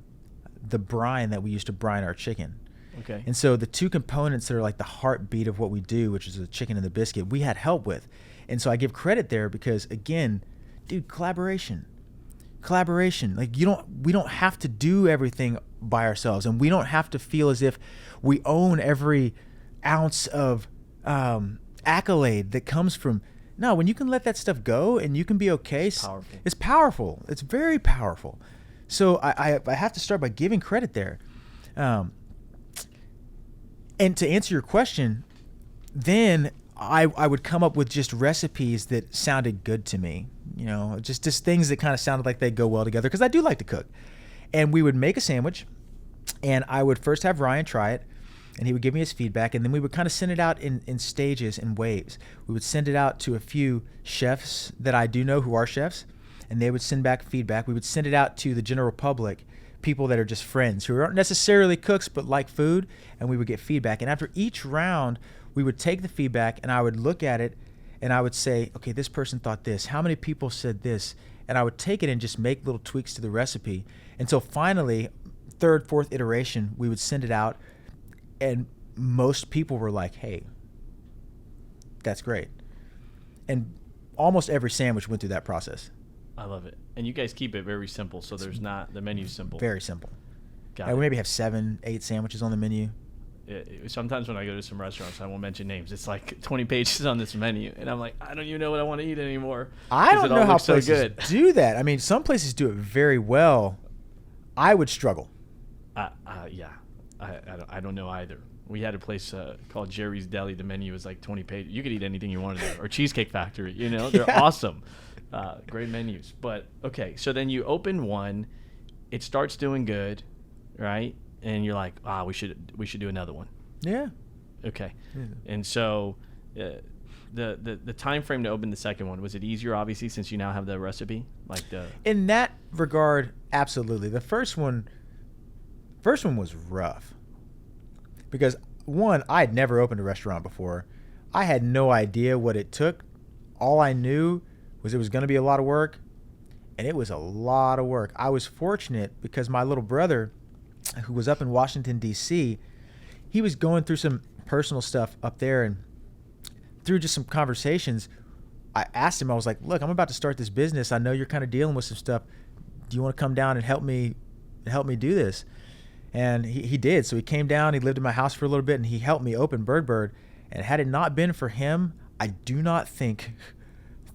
the brine that we used to brine our chicken. Okay. And so the two components that are like the heartbeat of what we do, which is the chicken and the biscuit, we had help with. And so I give credit there because, again, dude, collaboration. Like we don't have to do everything by ourselves, and we don't have to feel as if we own every ounce of accolade that comes from. No, when you can let that stuff go and you can be okay, It's powerful. It's powerful. It's very powerful. So I have to start by giving credit there. And to answer your question, then I would come up with just recipes that sounded good to me. You know, just things that kind of sounded like they'd go well together because I do like to cook. And we would make a sandwich, and I would first have Ryan try it, and he would give me his feedback, and then we would kind of send it out in stages and waves. We would send it out to a few chefs that I do know who are chefs, and they would send back feedback. We would send it out to the general public, people that are just friends who aren't necessarily cooks but like food, and we would get feedback. And after each round, we would take the feedback, and I would look at it, and I would say, okay, this person thought this. How many people said this? And I would take it and just make little tweaks to the recipe. Until finally, third, fourth iteration, we would send it out, and most people were like, hey, that's great. And almost every sandwich went through that process. I love it. And you guys keep it very simple, so there's not, the menu's simple. Very simple. Got We it. maybe have 7, 8 sandwiches on the menu. Sometimes when I go to some restaurants, I won't mention names. It's like 20 pages on this menu, and I'm like, I don't even know what I want to eat anymore. I 'cause don't it all know how looks so places good. do that. I mean, some places do it very well. I would struggle. Yeah, I don't know either. We had a place called Jerry's Deli. The menu was like 20 pages. You could eat anything you wanted there. Or Cheesecake Factory. You know, they're Yeah. awesome. Great menus. But okay, so then you open one, it starts doing good, right? And you're like, we should do another one. Yeah. Okay. Yeah. And so the time frame to open the second one, was it easier obviously since you now have the recipe? Like the In that regard, absolutely. The first one was rough. Because one, I had never opened a restaurant before. I had no idea what it took. All I knew was it was going to be a lot of work, and it was a lot of work. I was fortunate because my little brother, who was up in Washington, D.C., he was going through some personal stuff up there, and through just some conversations, I asked him, I was like, look, I'm about to start this business. I know you're kind of dealing with some stuff. Do you want to come down and help me do this? And he did. So he came down, he lived in my house for a little bit, and he helped me open Bird Bird. And had it not been for him, I do not think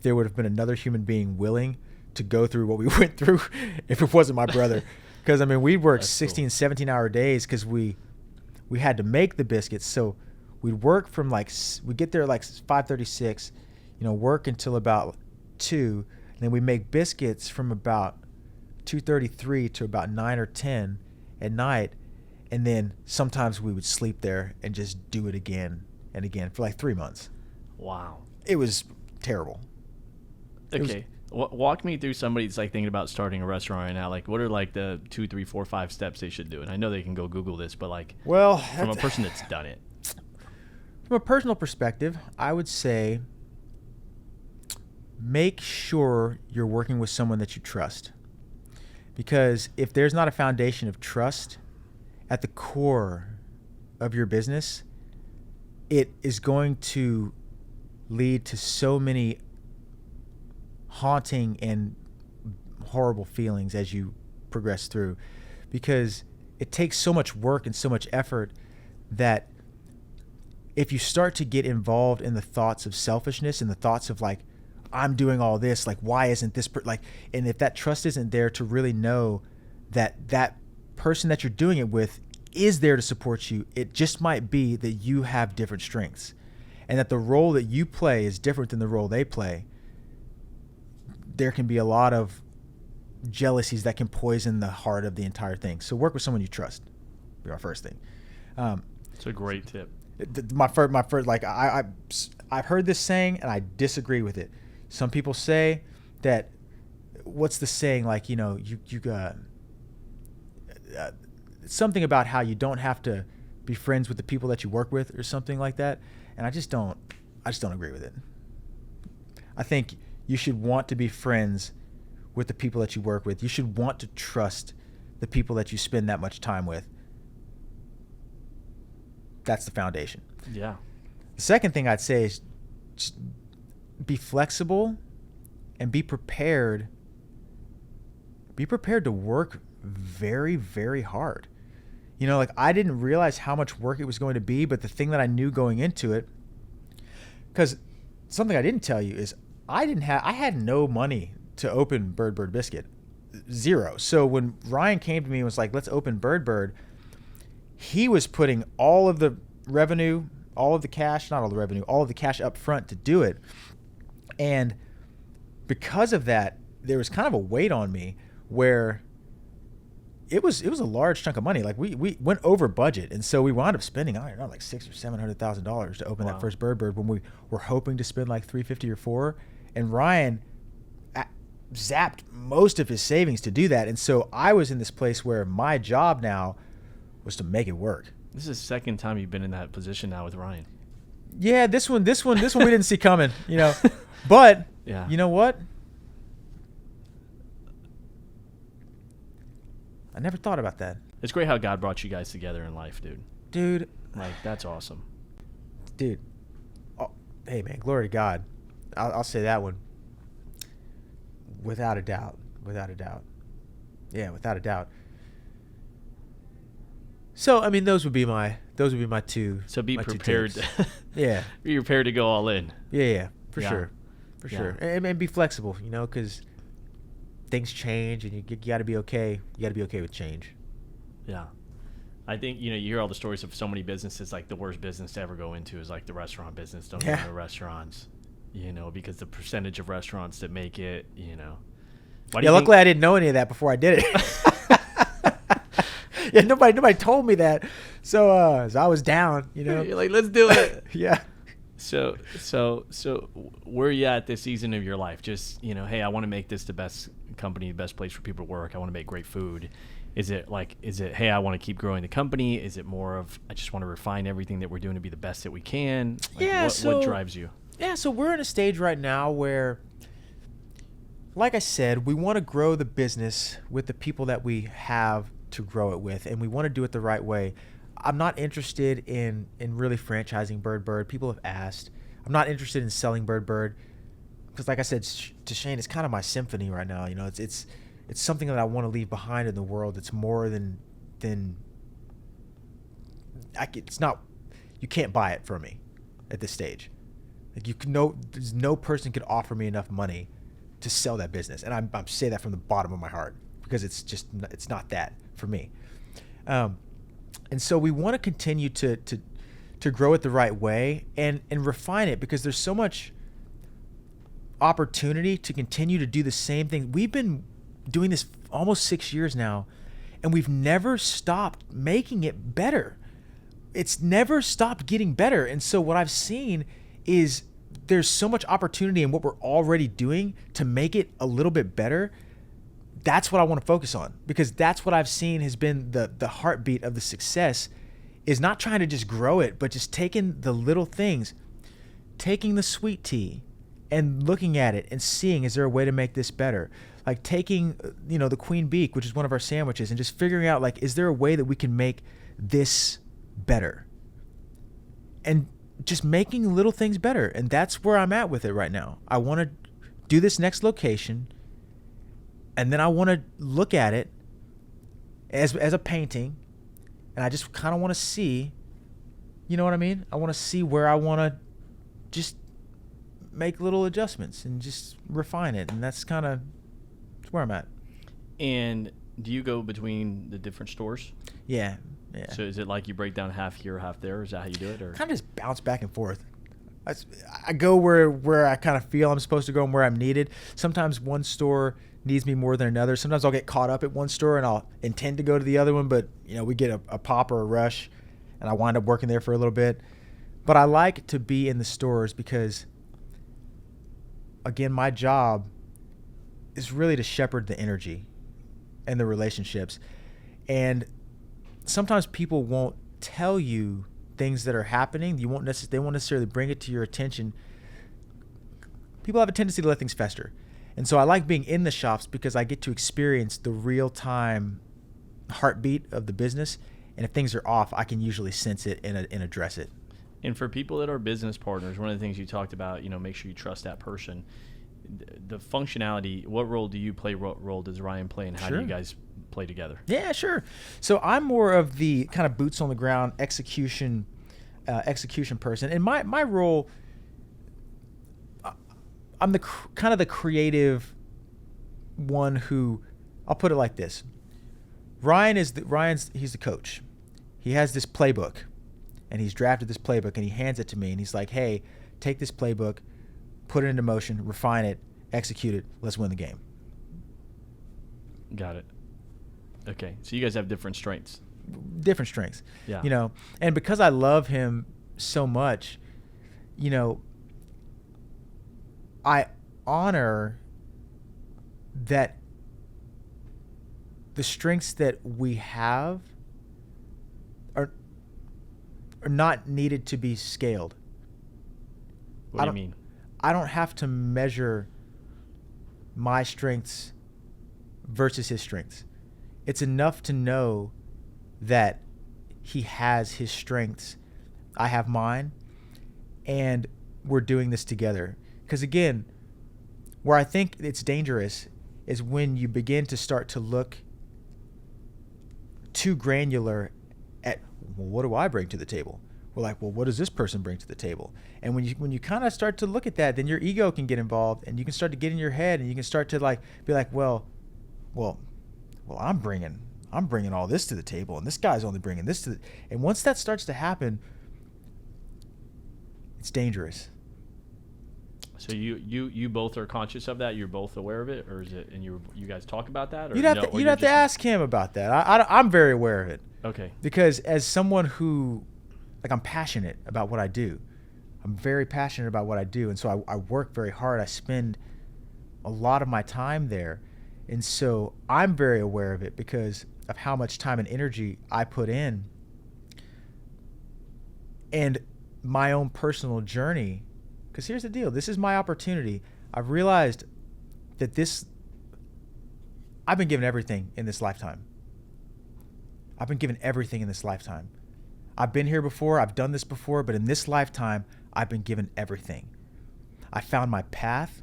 there would have been another human being willing to go through what we went through if it wasn't my brother. Because, I mean, we worked 16, 17-hour days because we had to make the biscuits. So we'd work from we'd get there at 5:36. work until about 2, and then we make biscuits from about 2:33 to about 9 or 10 at night, and then sometimes we would sleep there and just do it again and again for like 3 months. Wow. It was terrible. Okay. Walk me through somebody that's like thinking about starting a restaurant right now. Like, what are like the 2, 3, 4, 5 steps they should do? And I know they can go Google this, but like, from a person that's done it. From a personal perspective, I would say make sure you're working with someone that you trust. Because if there's not a foundation of trust at the core of your business, it is going to lead to so many haunting and horrible feelings as you progress through, because it takes so much work and so much effort that if you start to get involved in the thoughts of selfishness and the thoughts of like, I'm doing all this, like, why isn't this and if that trust isn't there to really know that that person that you're doing it with is there to support you, it just might be that you have different strengths and that the role that you play is different than the role they play. There can be a lot of jealousies that can poison the heart of the entire thing. So work with someone you trust. Be our first thing. It's a great tip. My first, like I've heard this saying and I disagree with it. Some people say that, what's the saying? Like, something about how you don't have to be friends with the people that you work with or something like that. And I just don't agree with it. I think you should want to be friends with the people that you work with. You should want to trust the people that you spend that much time with. That's the foundation. Yeah. The second thing I'd say is just be flexible and be prepared. Be prepared to work very, very hard. Like I didn't realize how much work it was going to be, but the thing that I knew going into it, because something I didn't tell you is I had no money to open Bird Bird Biscuit. Zero. So when Ryan came to me and was like, let's open Bird Bird, he was putting all of the revenue, all of the cash up front to do it. And because of that, there was kind of a weight on me where it was a large chunk of money. Like we went over budget. And so we wound up spending, I don't know, like $600,000 or $700,000 to open that first Bird Bird when we were hoping to spend like $350 or $400. And Ryan zapped most of his savings to do that. And so I was in this place where my job now was to make it work. This is the second time you've been in that position now with Ryan. Yeah, this one we didn't see coming, But yeah. You know what? I never thought about that. It's great how God brought you guys together in life, dude. Dude. Like, that's awesome. Dude. Oh, hey, man, glory to God. I'll say that one. Without a doubt. Yeah, without a doubt. So, I mean, those would be my two. So be prepared. Yeah. Be prepared to go all in. Yeah, for sure. For Yeah. sure. And be flexible, because things change and you got to be okay. You got to be okay with change. Yeah. I think, you hear all the stories of so many businesses, like the worst business to ever go into is like the restaurant business. Don't go into restaurants, because the percentage of restaurants that make it, Luckily I didn't know any of that before I did it. Yeah, nobody told me that. So I was down, You're like, let's do it. Yeah. So where are you at this season of your life? Just, hey, I want to make this the best company, the best place for people to work. I want to make great food. Is it, hey, I want to keep growing the company? Is it more of, I just want to refine everything that we're doing to be the best that we can? What drives you? Yeah, so we're in a stage right now where, like I said, we want to grow the business with the people that we have to grow it with, and we want to do it the right way. I'm not interested in really franchising Bird Bird. People have asked. I'm not interested in selling Bird Bird because, like I said to Shane, it's kind of my symphony right now. It's something that I want to leave behind in the world. It's more than it's not. You can't buy it from me at this stage. Like there's no person could offer me enough money to sell that business, and I'm say that from the bottom of my heart because it's not that for me. And so we want to continue to grow it the right way and refine it because there's so much opportunity to continue to do the same thing. We've been doing this almost 6 years now, and we've never stopped making it better. It's never stopped getting better. And so what I've seen is there's so much opportunity in what we're already doing to make it a little bit better. That's what I want to focus on, because that's what I've seen has been the heartbeat of the success, is not trying to just grow it, but just taking the little things, taking the sweet tea and looking at it and seeing, is there a way to make this better? Like taking, the queen beak, which is one of our sandwiches, and just figuring out, like, is there a way that we can make this better? And just making little things better. And that's where I'm at with it right now. I want to do this next location, and then I want to look at it as a painting, and I just kind of want to see, you know what I mean? I want to see where I want to just make little adjustments and just refine it. And that's kind of where I'm at. And do you go between the different stores? Yeah. So is it like you break down half here, half there? Is that how you do it? Or kind of just bounce back and forth. I go where I kind of feel I'm supposed to go and where I'm needed. Sometimes one store needs me more than another. Sometimes I'll get caught up at one store and I'll intend to go to the other one, but we get a pop or a rush, and I wind up working there for a little bit. But I like to be in the stores because, again, my job is really to shepherd the energy and the relationships. And sometimes people won't tell you things that are happening. They won't necessarily bring it to your attention. People have a tendency to let things fester. And so I like being in the shops because I get to experience the real-time heartbeat of the business. And if things are off, I can usually sense it and address it. And for people that are business partners, one of the things you talked about, make sure you trust that person. The functionality, what role do you play? What role does Ryan play, and how do you guys play together? Yeah, sure. So I'm more of the kind of boots on the ground execution person. And my role, I'm kind of the creative one who, I'll put it like this. He's the coach. He has this playbook, and he's drafted this playbook, and he hands it to me, and he's like, hey, take this playbook, put it into motion, refine it, execute it, let's win the game. Got it. Okay, so you guys have different strengths. Yeah. And because I love him so much, I honor that the strengths that we have are not needed to be scaled. What do you mean? I don't have to measure my strengths versus his strengths. It's enough to know that he has his strengths, I have mine, and we're doing this together. Because again, where I think it's dangerous is when you begin to start to look too granular at, well, what do I bring to the table? We're like, well, what does this person bring to the table? And when you kind of start to look at that, then your ego can get involved, and you can start to get in your head, and you can start to be like, well, I'm bringing all this to the table, and this guy's only bringing this to the. And once that starts to happen, it's dangerous. So you both are conscious of that? You're both aware of it, or is it? And you guys talk about that? Or you'd have to ask him about that. I'm very aware of it. Okay. Because as someone who, I'm passionate about what I do. I'm very passionate about what I do, and so I work very hard. I spend a lot of my time there, and so I'm very aware of it because of how much time and energy I put in, and my own personal journey. Because here's the deal. This is my opportunity. I've realized that I've been given everything in this lifetime. I've been given everything in this lifetime. I've been here before. I've done this before. But in this lifetime, I've been given everything. I found my path.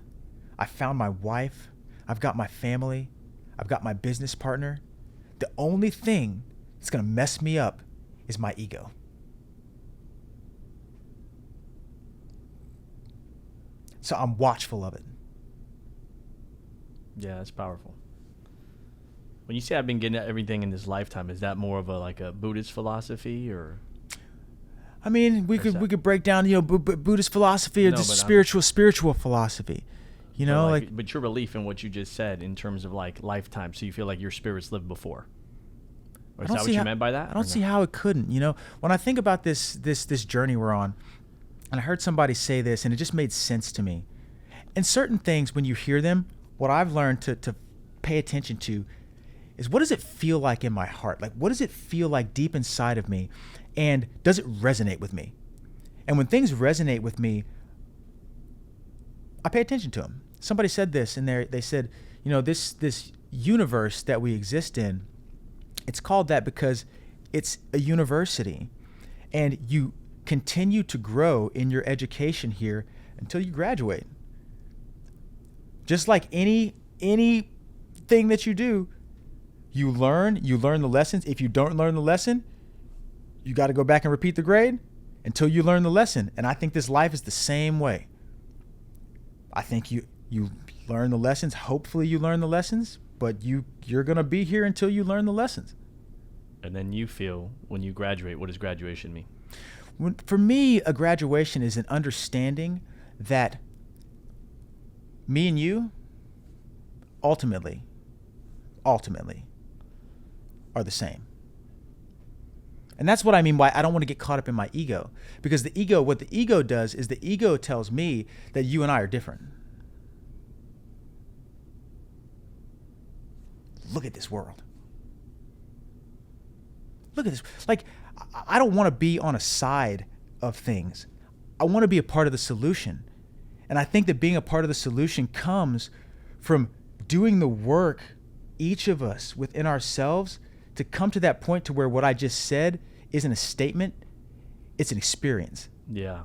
I found my wife. I've got my family. I've got my business partner. The only thing that's going to mess me up is my ego. So I'm watchful of it. Yeah, that's powerful. When you say I've been getting everything in this lifetime, is that more of a Buddhist philosophy, or? I mean, we could break down Buddhist philosophy or spiritual philosophy. You know, like, but your belief in what you just said in terms of like lifetime. So you feel like your spirits lived before. Or is that what you meant by that? I don't see how it couldn't. You know, when I think about this journey we're on, and I heard somebody say this, and it just made sense to me. And certain things, when you hear them, what I've learned to pay attention to is, what does it feel like in my heart? Like, what does it feel like deep inside of me? And does it resonate with me? And when things resonate with me, I pay attention to them. Somebody said this, and they said, you know, this universe that we exist in, it's called that because it's a university, and you continue to grow in your education here until you graduate. Just like anything that you do, you learn the lessons. If you don't learn the lesson, you got to go back and repeat the grade until you learn the lesson. And I think this life is the same way. I think you learn the lessons. Hopefully you learn the lessons, but you're going to be here until you learn the lessons. And then you feel, when you graduate, what does graduation mean? For me, a graduation is an understanding that me and you ultimately are the same. And that's what I mean by I don't want to get caught up in my ego. Because what the ego does is the ego tells me that you and I are different. Look at this world. Look at this. Like, I don't want to be on a side of things. I want to be a part of the solution. And I think that being a part of the solution comes from doing the work, each of us within ourselves, to come to that point to where what I just said isn't a statement, it's an experience. Yeah.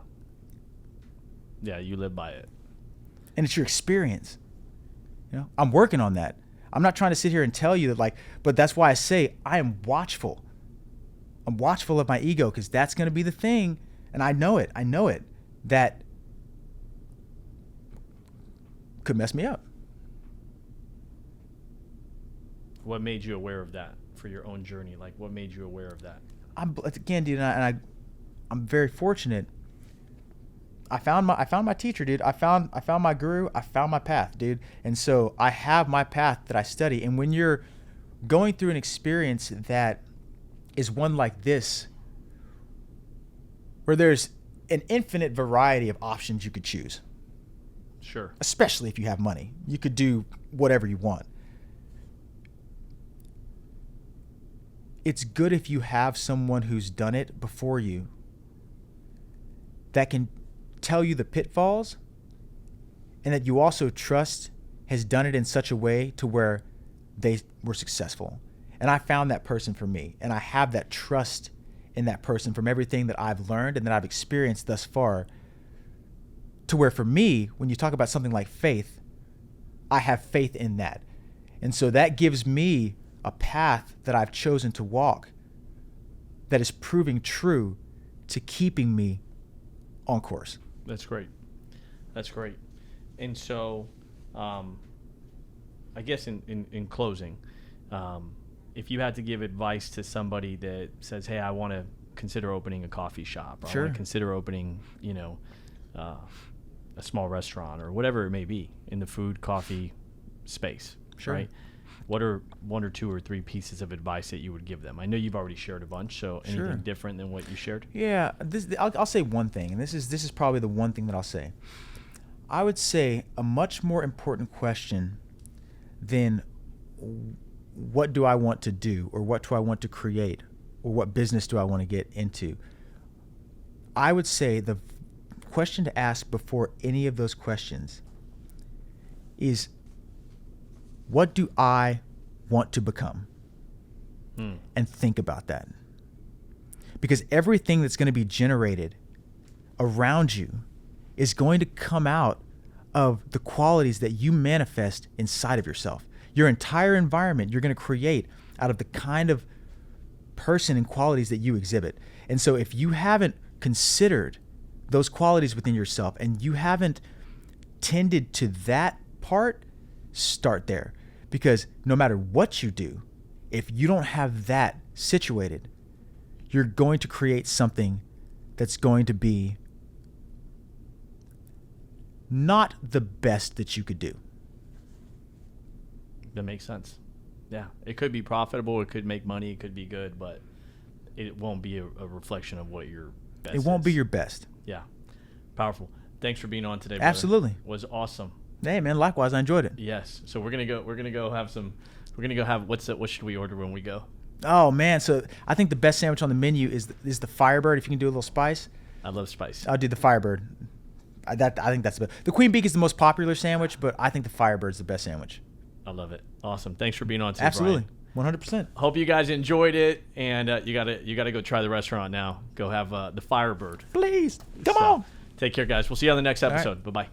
Yeah, you live by it. And it's your experience. You know, I'm working on that. I'm not trying to sit here and tell you that, but that's why I say I am watchful. I'm watchful of my ego, because that's going to be the thing, and I know it, that could mess me up. What made you aware of that for your own journey? Like, what made you aware of that? Again, dude, I'm very fortunate. I found my teacher, dude. I found my guru. I found my path, dude. And so I have my path that I study. And when you're going through an experience that is one like this, where there's an infinite variety of options you could choose. Sure. Especially if you have money. You could do whatever you want. It's good if you have someone who's done it before you that can tell you the pitfalls, and that you also trust has done it in such a way to where they were successful. And I found that person for me, and I have that trust in that person from everything that I've learned and that I've experienced thus far, to where for me, when you talk about something like faith, I have faith in that. And so that gives me a path that I've chosen to walk that is proving true to keeping me on course. That's great. And so, I guess in closing, if you had to give advice to somebody that says, hey, I want to consider opening a coffee shop, or Sure. I want to consider opening, a small restaurant, or whatever it may be in the food, coffee space, Sure. right? What are one or two or three pieces of advice that you would give them? I know you've already shared a bunch, so anything Sure. different than what you shared? Yeah, I'll say one thing, and this is probably the one thing that I'll say. I would say a much more important question than what do I want to do, or what do I want to create, or what business do I want to get into. I would say the question to ask before any of those questions is, what do I want to become? And think about that. Because everything that's going to be generated around you is going to come out of the qualities that you manifest inside of yourself. Your entire environment you're going to create out of the kind of person and qualities that you exhibit. And so if you haven't considered those qualities within yourself, and you haven't tended to that part, start there. Because no matter what you do, if you don't have that situated, you're going to create something that's going to be not the best that you could do. That makes sense. Yeah, it could be profitable, it could make money, it could be good, but it won't be a reflection of what your best It won't is. be your best. Yeah. Powerful. Thanks for being on today, brother. Absolutely. It was awesome. Hey man, likewise, I enjoyed it. Yes. So we're gonna go have what should we order when we go? Oh man, so I think the best sandwich on the menu is the Firebird. If you can do a little spice, I love spice. I'll do the Firebird. I think that's the best. The Queen Beak is the most popular sandwich, but I think the Firebird's the best sandwich. I love it. Awesome. Thanks for being on today, Absolutely, Brian. 100%. Hope you guys enjoyed it, and you gotta go try the restaurant now. Go have the Firebird. Please, come on. Take care, guys. We'll see you on the next episode. Right. Bye bye.